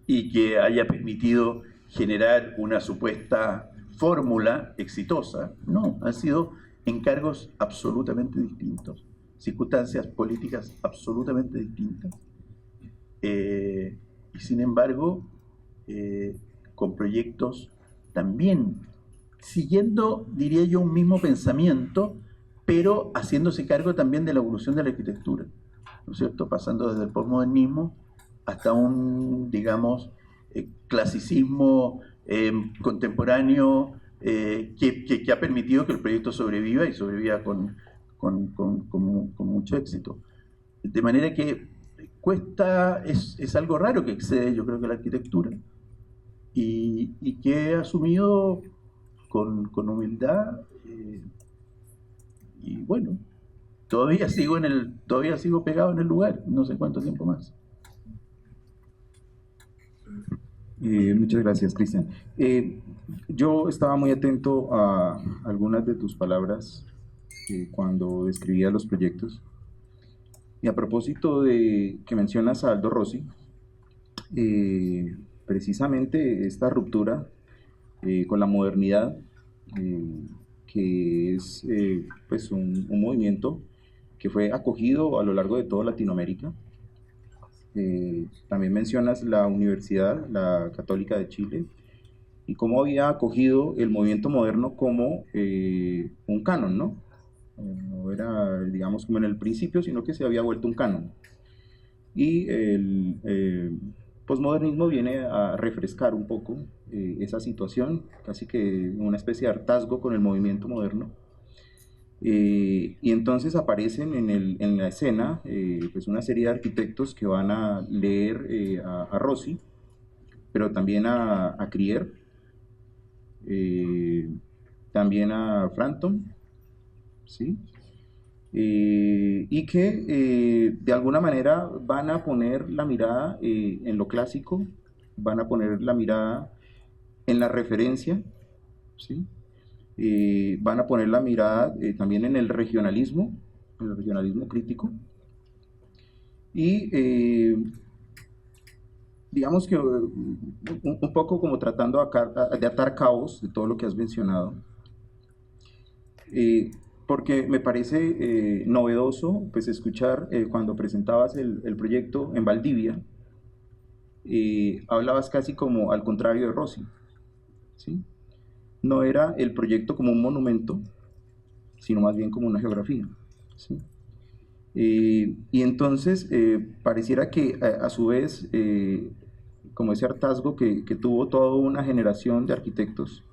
y que haya permitido generar una supuesta fórmula exitosa. No, han sido encargos absolutamente distintos, circunstancias políticas absolutamente distintas. Y sin embargo, con proyectos también siguiendo, diría yo, un mismo pensamiento, pero haciéndose cargo también de la evolución de la arquitectura, ¿no es cierto? Pasando desde el posmodernismo hasta un, digamos, clasicismo contemporáneo que ha permitido que el proyecto sobreviva y sobreviva con mucho éxito. De manera que es algo raro que excede, yo creo, que la arquitectura y que he asumido con humildad y bueno, todavía sigo pegado en el lugar, no sé cuánto tiempo más. Muchas gracias, Cristian. Yo estaba muy atento a algunas de tus palabras cuando describías los proyectos. Y a propósito de que mencionas a Aldo Rossi, precisamente esta ruptura con la modernidad, que es pues un movimiento que fue acogido a lo largo de toda Latinoamérica. También mencionas la Universidad, la Católica de Chile, y cómo había acogido el movimiento moderno como un canon, ¿no? No era, digamos, como en el principio, sino que se había vuelto un canon. Y el posmodernismo viene a refrescar un poco esa situación, casi que una especie de hartazgo con el movimiento moderno. Y entonces aparecen en la escena pues una serie de arquitectos que van a leer a Rossi, pero también a Krier, también a Frampton, ¿sí? Y que de alguna manera van a poner la mirada en lo clásico, van a poner la mirada en la referencia, ¿sí? Van a poner la mirada también en el regionalismo crítico, y digamos que un poco como tratando de atar cabos de todo lo que has mencionado, porque me parece novedoso pues escuchar cuando presentabas el proyecto en Valdivia, hablabas casi como al contrario de Rossi, ¿sí? No era el proyecto como un monumento, sino más bien como una geografía, ¿sí? Y entonces pareciera que a su vez, como ese hartazgo que tuvo toda una generación de arquitectos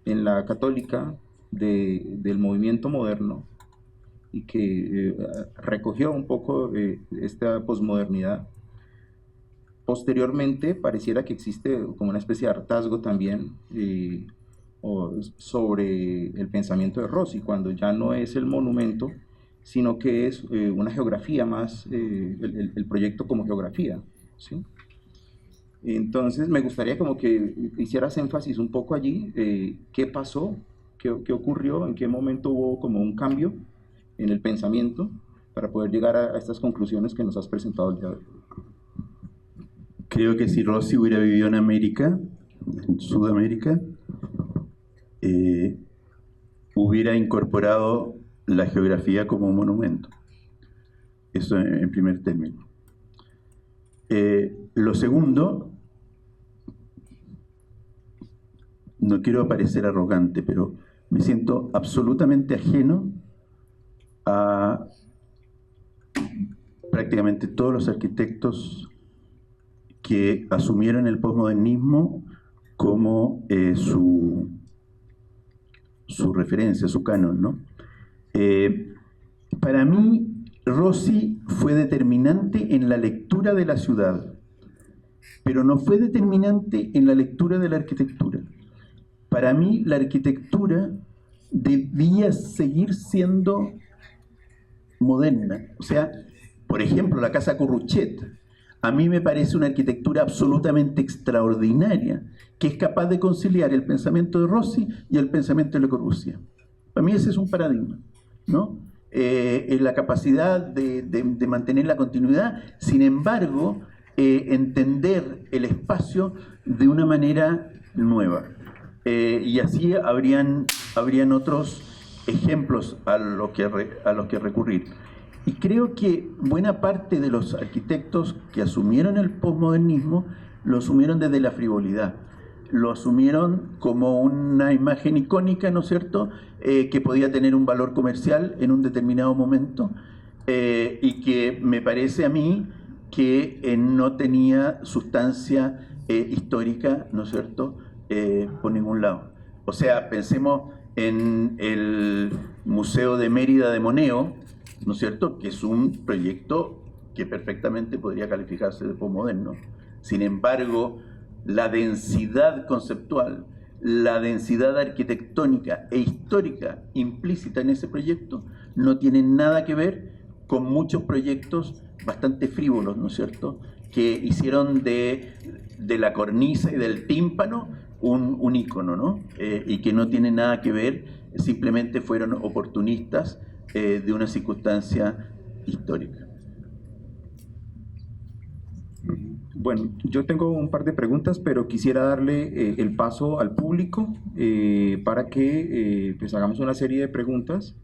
en la Católica del movimiento moderno, y que recogió un poco esta posmodernidad, posteriormente pareciera que existe como una especie de hartazgo también sobre el pensamiento de Rossi, cuando ya no es el monumento, sino que es una geografía más, el proyecto como geografía, ¿sí? Entonces me gustaría como que hicieras énfasis un poco allí, qué pasó, qué ocurrió, en qué momento hubo como un cambio en el pensamiento para poder llegar a estas conclusiones que nos has presentado el día de hoy. Creo que si Rossi hubiera vivido en América, en Sudamérica, hubiera incorporado la geografía como un monumento. Eso en primer término. Lo segundo, no quiero parecer arrogante, pero me siento absolutamente ajeno a prácticamente todos los arquitectos que asumieron el posmodernismo como su referencia, su canon, ¿no? Para mí, Rossi fue determinante en la lectura de la ciudad, pero no fue determinante en la lectura de la arquitectura. Para mí, la arquitectura debía seguir siendo moderna. O sea, por ejemplo, la Casa Corruchet, a mí me parece una arquitectura absolutamente extraordinaria, que es capaz de conciliar el pensamiento de Rossi y el pensamiento de Le Corbusier. Para mí ese es un paradigma, ¿no? En la capacidad de mantener la continuidad, sin embargo, entender el espacio de una manera nueva. Y así habrían otros ejemplos a los que recurrir. Y creo que buena parte de los arquitectos que asumieron el posmodernismo lo asumieron desde la frivolidad, lo asumieron como una imagen icónica, ¿no es cierto?, que podía tener un valor comercial en un determinado momento, y que me parece a mí que no tenía sustancia histórica, ¿no es cierto?, por ningún lado. O sea, pensemos en el Museo de Mérida de Moneo, ¿no es cierto?, que es un proyecto que perfectamente podría calificarse de posmoderno. Sin embargo, la densidad conceptual, la densidad arquitectónica e histórica implícita en ese proyecto no tiene nada que ver con muchos proyectos bastante frívolos, ¿no es cierto?, que hicieron de la cornisa y del tímpano un ícono, ¿no? Y que no tiene nada que ver, simplemente fueron oportunistas de una circunstancia histórica. Bueno, yo tengo un par de preguntas, pero quisiera darle el paso al público para que pues hagamos una serie de preguntas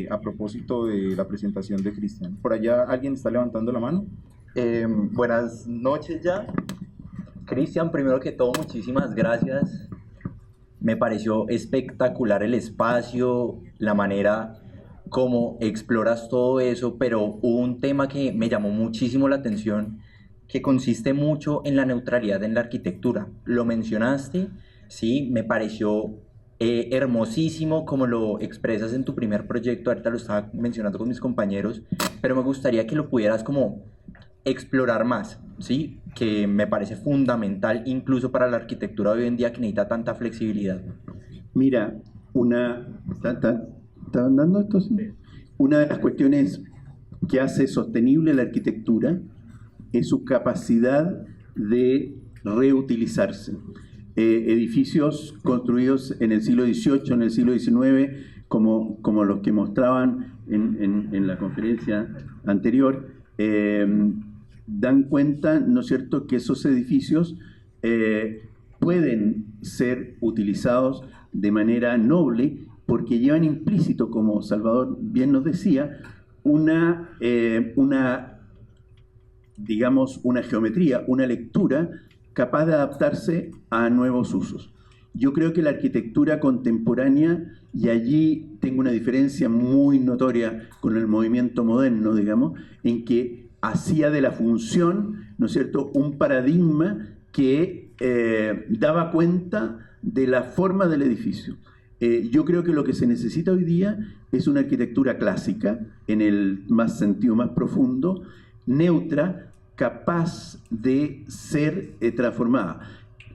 a propósito de la presentación de Cristian. Por allá alguien está levantando la mano. Buenas noches ya. Cristian, primero que todo, muchísimas gracias. Me pareció espectacular el espacio, la manera como exploras todo eso, pero hubo un tema que me llamó muchísimo la atención, que consiste mucho en la neutralidad en la arquitectura. Lo mencionaste, sí, me pareció hermosísimo como lo expresas en tu primer proyecto, ahorita lo estaba mencionando con mis compañeros, pero me gustaría que lo pudieras como explorar más, ¿sí? Que me parece fundamental incluso para la arquitectura de hoy en día, que necesita tanta flexibilidad. Mira, ¿Estaban dando esto? Sí. Una de las cuestiones que hace sostenible la arquitectura es su capacidad de reutilizarse. Edificios construidos en el siglo XVIII, en el siglo XIX, como los que mostraban en la conferencia anterior, dan cuenta, ¿no es cierto?, que esos edificios pueden ser utilizados de manera noble, porque llevan implícito, como Salvador bien nos decía, digamos, una geometría, una lectura capaz de adaptarse a nuevos usos. Yo creo que la arquitectura contemporánea, y allí tengo una diferencia muy notoria con el movimiento moderno, digamos, en que hacía de la función, ¿no es cierto?, un paradigma que daba cuenta de la forma del edificio. Yo creo que lo que se necesita hoy día es una arquitectura clásica, en el sentido más profundo, neutra, capaz de ser transformada.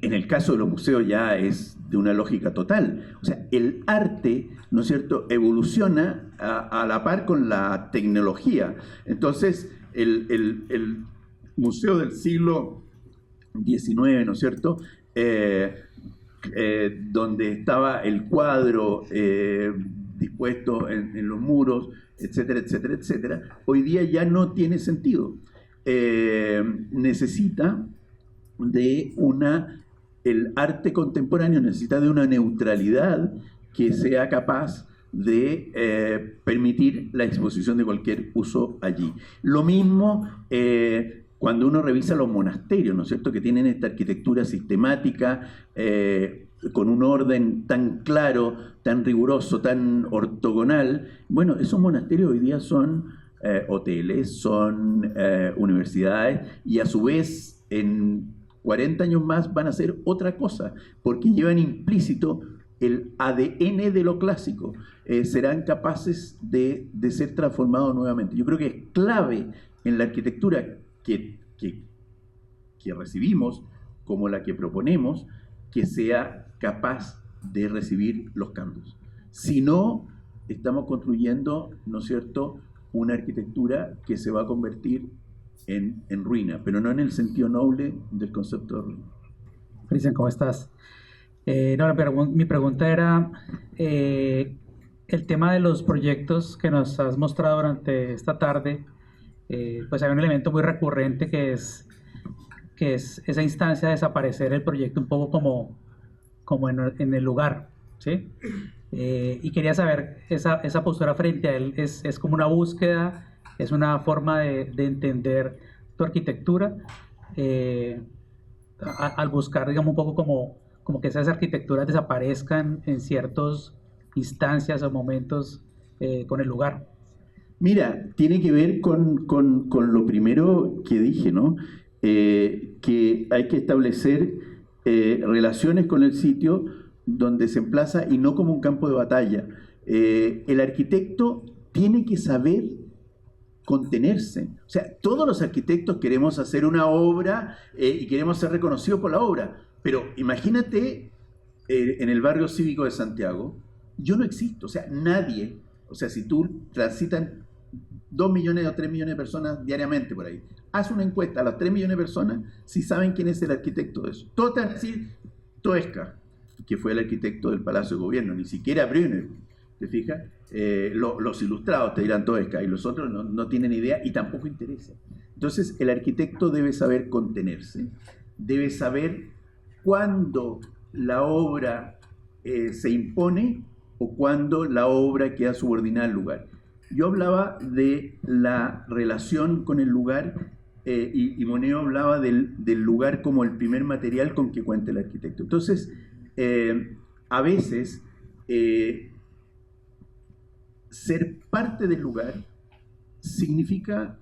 En el caso de los museos ya es de una lógica total. O sea, el arte, ¿no es cierto?, evoluciona a la par con la tecnología. Entonces, el museo del siglo XIX, ¿no es cierto?, donde estaba el cuadro dispuesto en los muros, etcétera, etcétera, etcétera, hoy día ya no tiene sentido. Necesita de el arte contemporáneo necesita de una neutralidad que sea capaz de permitir la exposición de cualquier uso allí. Lo mismo cuando uno revisa los monasterios, ¿no es cierto?, que tienen esta arquitectura sistemática, con un orden tan claro, tan riguroso, tan ortogonal. Bueno, esos monasterios hoy día son hoteles, son universidades, y a su vez en 40 años más van a ser otra cosa, porque llevan implícito el ADN de lo clásico. Serán capaces de ser transformados nuevamente. Yo creo que es clave en la arquitectura que recibimos, como la que proponemos, que sea capaz de recibir los cambios. Si no, estamos construyendo, ¿no es cierto?, una arquitectura que se va a convertir en ruina, pero no en el sentido noble del concepto de ruina. Cristian, ¿cómo estás? Mi pregunta era el tema de los proyectos que nos has mostrado durante esta tarde. Pues hay un elemento muy recurrente que es esa instancia de desaparecer el proyecto un poco como en el lugar, ¿sí? Y quería saber, esa postura frente a él es como una búsqueda, es una forma de entender tu arquitectura, al buscar, digamos, un poco como que esas arquitecturas desaparezcan en ciertas instancias o momentos con el lugar. Mira, tiene que ver con lo primero que dije, ¿no? Que hay que establecer relaciones con el sitio donde se emplaza y no como un campo de batalla. El arquitecto tiene que saber contenerse. O sea, todos los arquitectos queremos hacer una obra y queremos ser reconocidos por la obra, pero imagínate en el barrio cívico de Santiago, yo no existo, o sea, nadie, o sea, si tú transitan 2 millones o 3 millones de personas diariamente por ahí, haz una encuesta a las 3 millones de personas si saben quién es el arquitecto de eso. Todos te van a decir Toesca, que fue el arquitecto del Palacio de Gobierno, ni siquiera Brunner, ¿te fijas? Los ilustrados te dirán Toesca y los otros no tienen idea y tampoco interesa. Entonces el arquitecto debe saber contenerse, debe saber cuándo la obra se impone o cuándo la obra queda subordinada al lugar. Yo hablaba de la relación con el lugar y Moneo hablaba del lugar como el primer material con que cuenta el arquitecto. Entonces, a veces, ser parte del lugar significa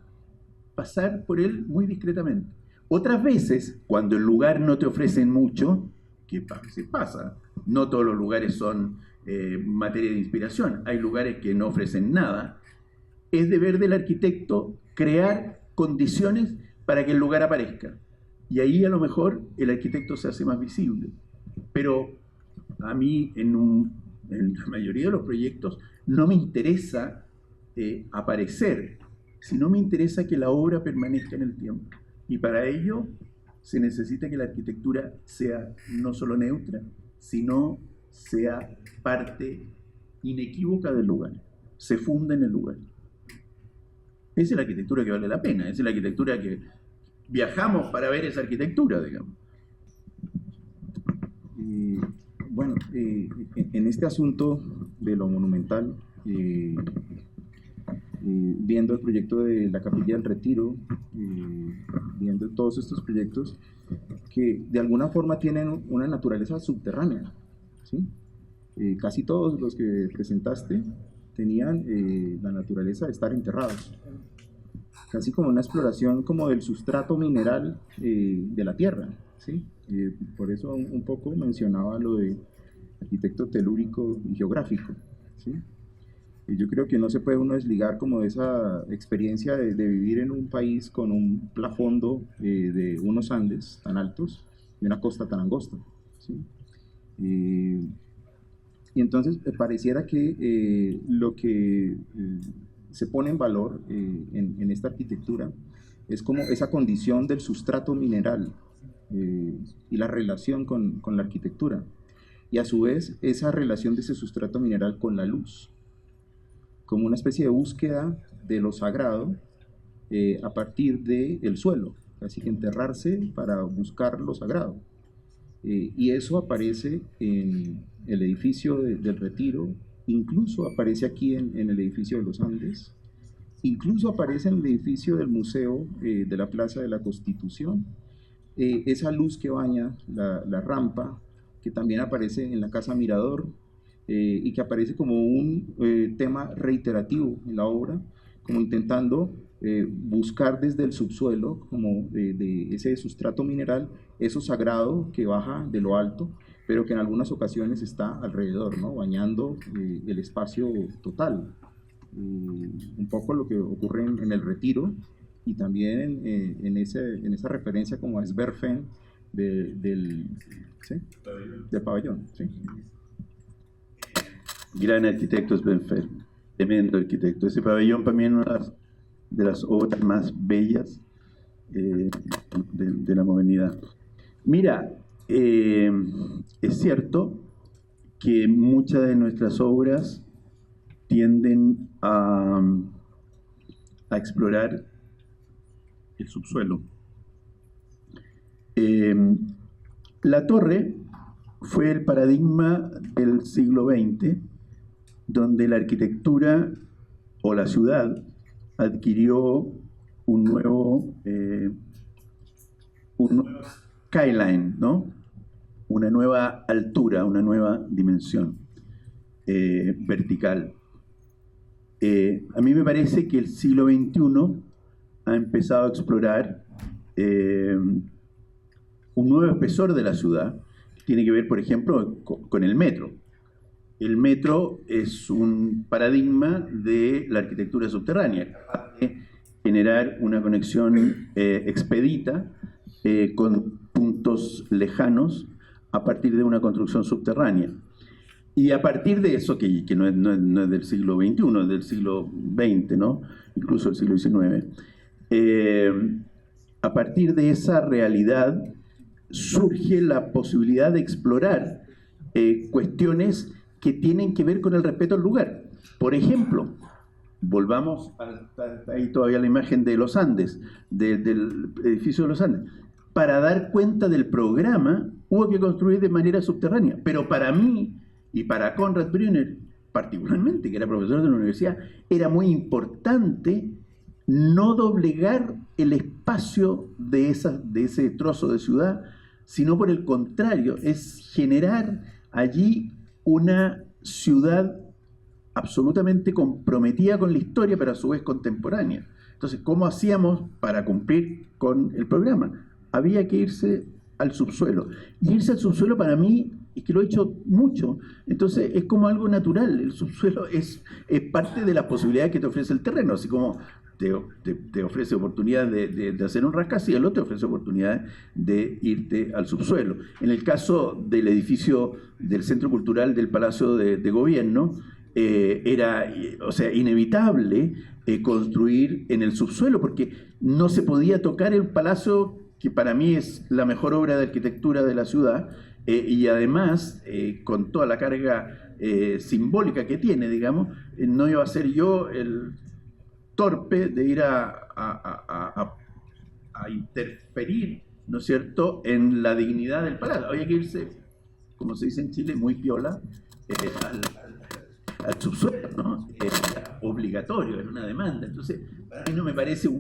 pasar por él muy discretamente. Otras veces, cuando el lugar no te ofrece mucho, que se pasa, no todos los lugares son materia de inspiración, hay lugares que no ofrecen nada, es deber del arquitecto crear condiciones para que el lugar aparezca. Y ahí a lo mejor el arquitecto se hace más visible. Pero a mí en la mayoría de los proyectos no me interesa aparecer, sino me interesa que la obra permanezca en el tiempo. Y para ello se necesita que la arquitectura sea no solo neutra, sino sea parte inequívoca del lugar, se funda en el lugar. Esa es la arquitectura que vale la pena, esa es la arquitectura que viajamos para ver esa arquitectura, digamos. Bueno, en este asunto de lo monumental, viendo el proyecto de la Capilla del Retiro, viendo todos estos proyectos que de alguna forma tienen una naturaleza subterránea, ¿sí? Casi todos los que presentaste tenían la naturaleza de estar enterrados, casi como una exploración como del sustrato mineral de la tierra, ¿sí? Por eso un poco mencionaba lo de arquitecto telúrico y geográfico, ¿sí? Yo creo que no se puede uno desligar como de esa experiencia de vivir en un país con un plafondo de unos Andes tan altos y una costa tan angosta, ¿sí? Y entonces pareciera que lo que se pone en valor en esta arquitectura es como esa condición del sustrato mineral y la relación con la arquitectura, y a su vez esa relación de ese sustrato mineral con la luz, como una especie de búsqueda de lo sagrado a partir del suelo, así que enterrarse para buscar lo sagrado. Y eso aparece en el edificio del Retiro, incluso aparece aquí en el edificio de los Andes, incluso aparece en el edificio del Museo de la Plaza de la Constitución, esa luz que baña la rampa, que también aparece en la Casa Mirador, y que aparece como un tema reiterativo en la obra, como intentando buscar desde el subsuelo, como de ese sustrato mineral, eso sagrado que baja de lo alto, pero que en algunas ocasiones está alrededor, ¿no? Bañando el espacio total. Un poco lo que ocurre en el Retiro, y también en esa referencia como a Sverfen del pabellón. ¿Sí? Gran arquitecto Sverfer, tremendo arquitecto. Ese pabellón para mí es una de las obras más bellas de la modernidad. Mira, es cierto que muchas de nuestras obras tienden a explorar el subsuelo. La torre fue el paradigma del siglo XX, donde la arquitectura o la ciudad adquirió un nuevo skyline, ¿no? Una nueva altura, una nueva dimensión vertical. A mí me parece que el siglo XXI ha empezado a explorar un nuevo espesor de la ciudad, que tiene que ver, por ejemplo, con el metro. El metro es un paradigma de la arquitectura subterránea, capaz de generar una conexión expedita con puntos lejanos a partir de una construcción subterránea. Y a partir de eso, que no es del siglo XXI, es del siglo XX, ¿no? Incluso del siglo XIX, a partir de esa realidad surge la posibilidad de explorar cuestiones que tienen que ver con el respeto al lugar. Por ejemplo, volvamos, está ahí todavía la imagen de los Andes, del edificio de los Andes. Para dar cuenta del programa hubo que construir de manera subterránea, pero para mí y para Konrad Brünner particularmente, que era profesor de la universidad, era muy importante no doblegar el espacio de ese trozo de ciudad, sino por el contrario, es generar allí una ciudad absolutamente comprometida con la historia, pero a su vez contemporánea. Entonces, ¿cómo hacíamos para cumplir con el programa? Había que irse al subsuelo. Y irse al subsuelo para mí, es que lo he hecho mucho, entonces es como algo natural. El subsuelo es parte de las posibilidades que te ofrece el terreno, así como te ofrece oportunidad de hacer un rascacielos, te ofrece oportunidad de irte al subsuelo. En el caso del edificio del Centro Cultural del Palacio de Gobierno, era, o sea, inevitable construir en el subsuelo, porque no se podía tocar el palacio, que para mí es la mejor obra de arquitectura de la ciudad, y además, con toda la carga simbólica que tiene, digamos, no iba a ser yo el torpe de ir a interferir, ¿no es cierto?, en la dignidad del palacio. Había que irse, como se dice en Chile, muy piola, al subsuelo, ¿no? Era obligatorio, era una demanda. Entonces, para mí no me parece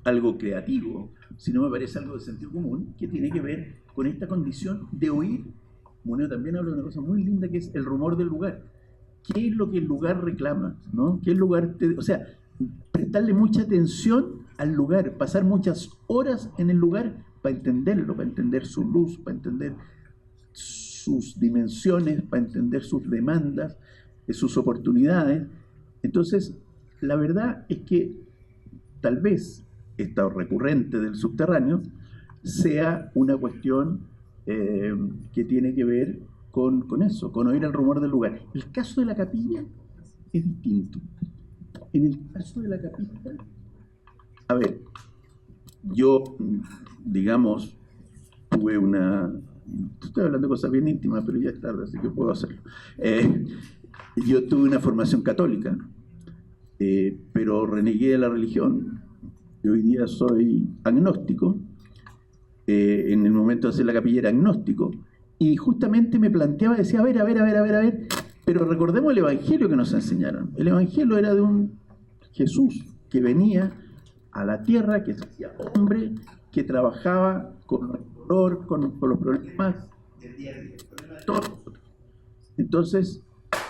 algo creativo, sino me parece algo de sentido común, que tiene que ver con esta condición de oír. Moneo también habla de una cosa muy linda, que es el rumor del lugar. ¿Qué es lo que el lugar reclama, ¿no? ¿Qué el lugar o sea, prestarle mucha atención al lugar, pasar muchas horas en el lugar para entenderlo, para entender su luz, para entender sus dimensiones, para entender sus demandas, sus oportunidades. Entonces, la verdad es que tal vez esta recurrente del subterráneo sea una cuestión que tiene que ver con eso, con oír el rumor del lugar. El caso de la capilla es distinto. En el caso de la capilla, a ver, yo, digamos, tuve estoy hablando de cosas bien íntimas, pero ya es tarde, así que puedo hacerlo. Yo tuve una formación católica, pero renegué de la religión. Y hoy día soy agnóstico. En el momento de hacer la capilla era agnóstico. Y justamente me planteaba, decía, a ver, pero recordemos el evangelio que nos enseñaron. El evangelio era de un Jesús que venía a la tierra, que se hacía hombre, que trabajaba con el dolor, con los problemas del día a día, todo. Entonces,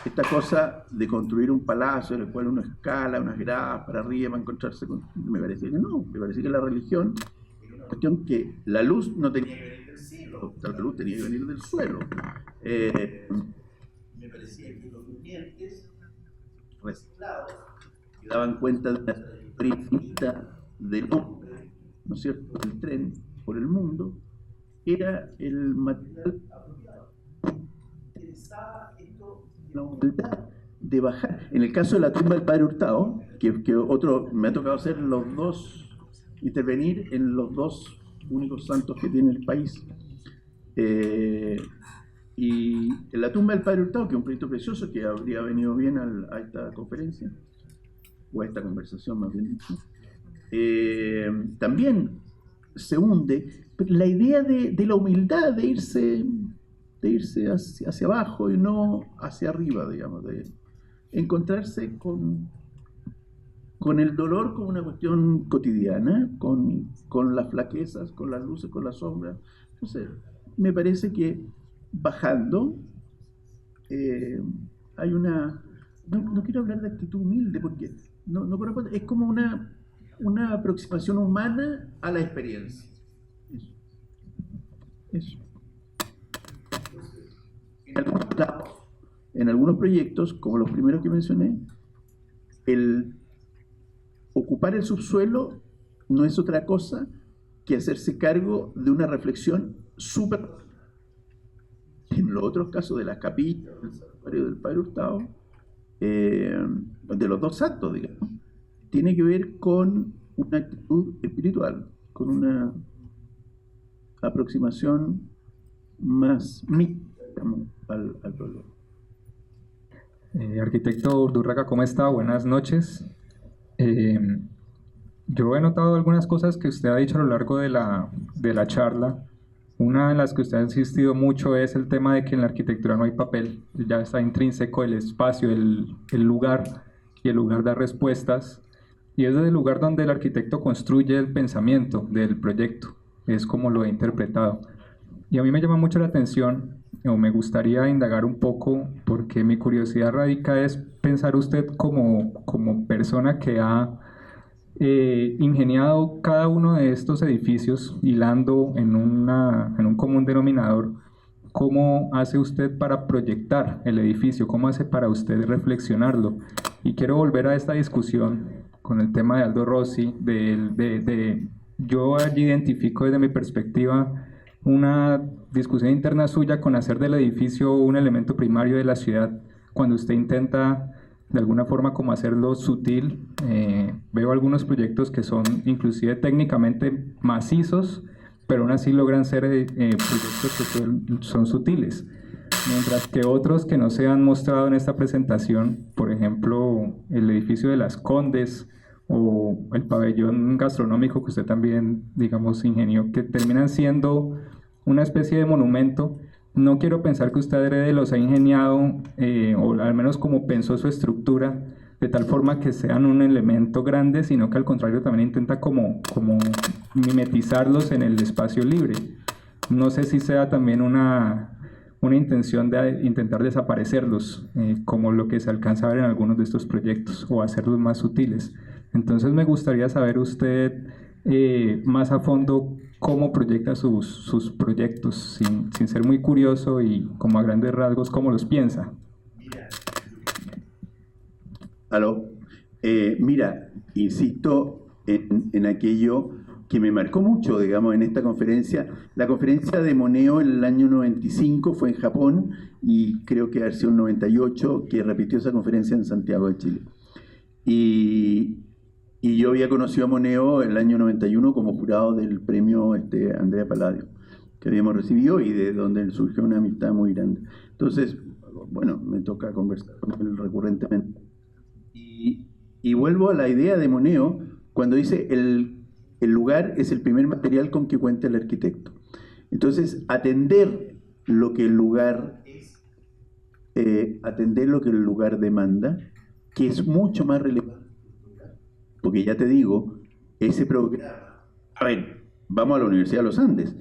esta cosa de construir un palacio en el cual uno escala unas gradas para arriba para encontrarse con... Me parece que no, me parece que la religión era una cuestión que la luz no tenía que venir del cielo, la luz tenía que venir del suelo. Me parecía que los durmientes reciclados que daban cuenta de la trayectoria infinita del hombre, ¿no es cierto?, del tren por el mundo, era el material apropiado. Me interesaba esto, la humildad de bajar. En el caso de la tumba del Padre Hurtado, que otro, me ha tocado hacer intervenir en los dos únicos santos que tiene el país. Y en la tumba del Padre Hurtado, que es un proyecto precioso que habría venido bien a esta conferencia, o a esta conversación más bien dicho, también se hunde la idea de la humildad, de irse hacia abajo y no hacia arriba, digamos, de encontrarse con el dolor como una cuestión cotidiana, con las flaquezas, con las luces, con las sombras. Entonces, me parece que bajando hay una... No quiero hablar de actitud humilde porque no corresponde, es como una aproximación humana a la experiencia. Eso. En algunos proyectos, como los primeros que mencioné, el ocupar el subsuelo no es otra cosa que hacerse cargo de una reflexión súper... En los otros casos de las capillas, del santuario del Padre Hurtado, de los dos santos, digamos, tiene que ver con una actitud espiritual, con una aproximación más mística, digamos, al problema. Arquitecto Urdurraga, ¿cómo está? Buenas noches. Yo he notado algunas cosas que usted ha dicho a lo largo de la charla. Una de las que usted ha insistido mucho es el tema de que en la arquitectura no hay papel, ya está intrínseco el espacio, el lugar, y el lugar da respuestas, y es desde el lugar donde el arquitecto construye el pensamiento del proyecto, es como lo he interpretado. Y a mí me llama mucho la atención, o me gustaría indagar un poco, porque mi curiosidad radica es pensar usted como persona que ha ingeniado cada uno de estos edificios, hilando en un común denominador. ¿Cómo hace usted para proyectar el edificio? ¿Cómo hace para usted reflexionarlo? Y quiero volver a esta discusión con el tema de Aldo Rossi, yo allí identifico desde mi perspectiva una discusión interna suya con hacer del edificio un elemento primario de la ciudad, cuando usted intenta de alguna forma como hacerlo sutil. Veo algunos proyectos que son inclusive técnicamente macizos, pero aún así logran ser proyectos que son sutiles, mientras que otros que no se han mostrado en esta presentación, por ejemplo el edificio de Las Condes o el pabellón gastronómico que usted también, digamos, ingenió, que terminan siendo una especie de monumento. No quiero pensar que usted adrede los ha ingeniado, o al menos como pensó su estructura, de tal forma que sean un elemento grande, sino que al contrario también intenta como mimetizarlos en el espacio libre. No sé si sea también una intención de intentar desaparecerlos, como lo que se alcanza a ver en algunos de estos proyectos, o hacerlos más sutiles. Entonces me gustaría saber usted más a fondo cómo proyecta sus proyectos, sin ser muy curioso, y como a grandes rasgos cómo los piensa. Mira, insisto en aquello que me marcó mucho, digamos, en esta conferencia. La conferencia de Moneo en el año 95 fue en Japón y creo que haber sido en 98 que repitió esa conferencia en Santiago de Chile. Y yo había conocido a Moneo en el año 91 como jurado del premio Andrea Palladio, que habíamos recibido y de donde surgió una amistad muy grande. Entonces, bueno, me toca conversar con él recurrentemente. Y vuelvo a la idea de Moneo cuando dice el lugar es el primer material con que cuenta el arquitecto. Entonces, atender lo que el lugar demanda, que es mucho más relevante. Porque ya te digo, ese programa... A ver, vamos a la Universidad de los Andes.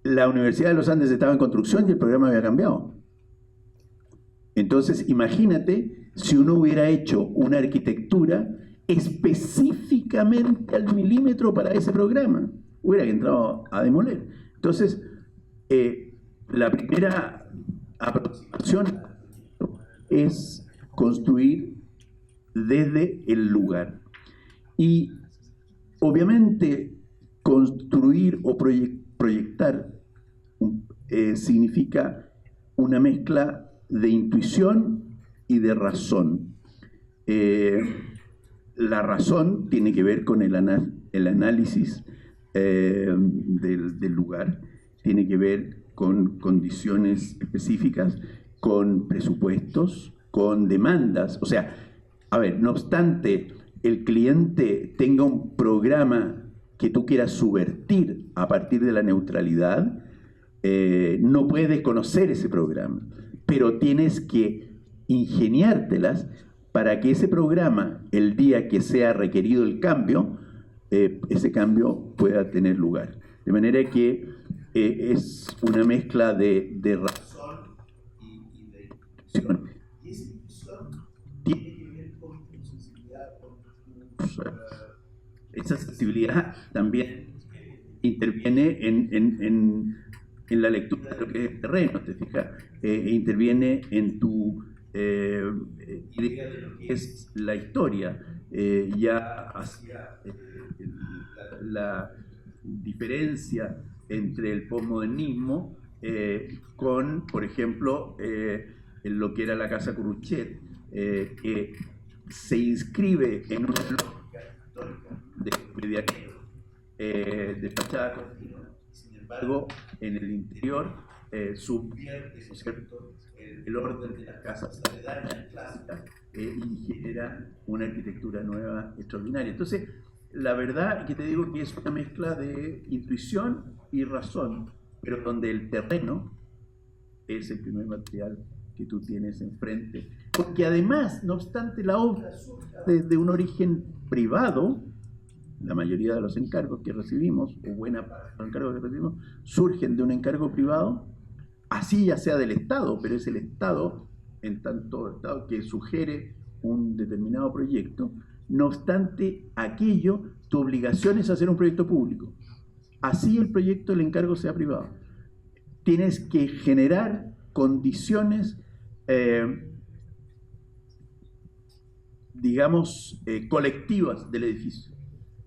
La Universidad de los Andes estaba en construcción y el programa había cambiado. Entonces, imagínate si uno hubiera hecho una arquitectura específicamente al milímetro para ese programa. Hubiera entrado a demoler. Entonces, la primera aproximación es construir desde el lugar. Y obviamente construir o proyectar significa una mezcla de intuición y de razón. La razón tiene que ver con el análisis del lugar, tiene que ver con condiciones específicas, con presupuestos, con demandas. O sea, a ver, no obstante el cliente tenga un programa que tú quieras subvertir a partir de la neutralidad, no puedes conocer ese programa, pero tienes que ingeniártelas para que ese programa, el día que sea requerido el cambio, ese cambio pueda tener lugar. De manera que es una mezcla de razón y de intuición. Y esa intuición tiene que ver con tu sensibilidad, esa sensibilidad también interviene en la lectura de lo que es el terreno, ¿te fijas? Interviene en tu idea de lo que es la historia. Ya hacia la diferencia entre el postmodernismo con, por ejemplo, lo que era la Casa Corruchet, que se inscribe en una lógica histórica de medianero, de fachada continua. Sin embargo, en el interior subvierte, ¿no es cierto?, el orden de las casas aledañas clásicas y genera una arquitectura nueva extraordinaria. Entonces, la verdad que te digo que es una mezcla de intuición y razón, pero donde el terreno es el primer material que tú tienes enfrente. Porque además, no obstante, la obra surge desde un origen privado. La mayoría de los encargos que recibimos, o buena parte de los encargos que recibimos, surgen de un encargo privado, así ya sea del Estado, pero es el Estado, en tanto Estado que sugiere un determinado proyecto. No obstante aquello, tu obligación es hacer un proyecto público. Así el proyecto, el encargo sea privado. Tienes que generar condiciones, digamos, colectivas del edificio.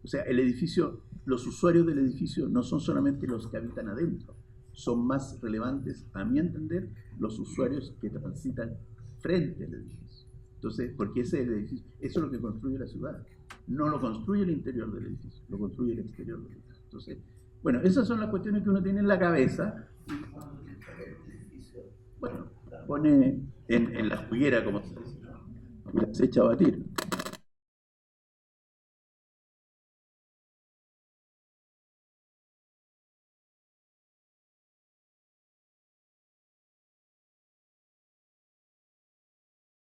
O sea, el edificio, los usuarios del edificio no son solamente los que habitan adentro, son más relevantes, a mi entender, los usuarios que transitan frente al edificio. Entonces, porque ese es el edificio, eso es lo que construye la ciudad. No lo construye el interior del edificio, lo construye el exterior del edificio. Entonces, bueno, esas son las cuestiones que uno tiene en la cabeza. Y cuando el edificio, bueno, la pone en la juguera, como se dice, y las echa a batir.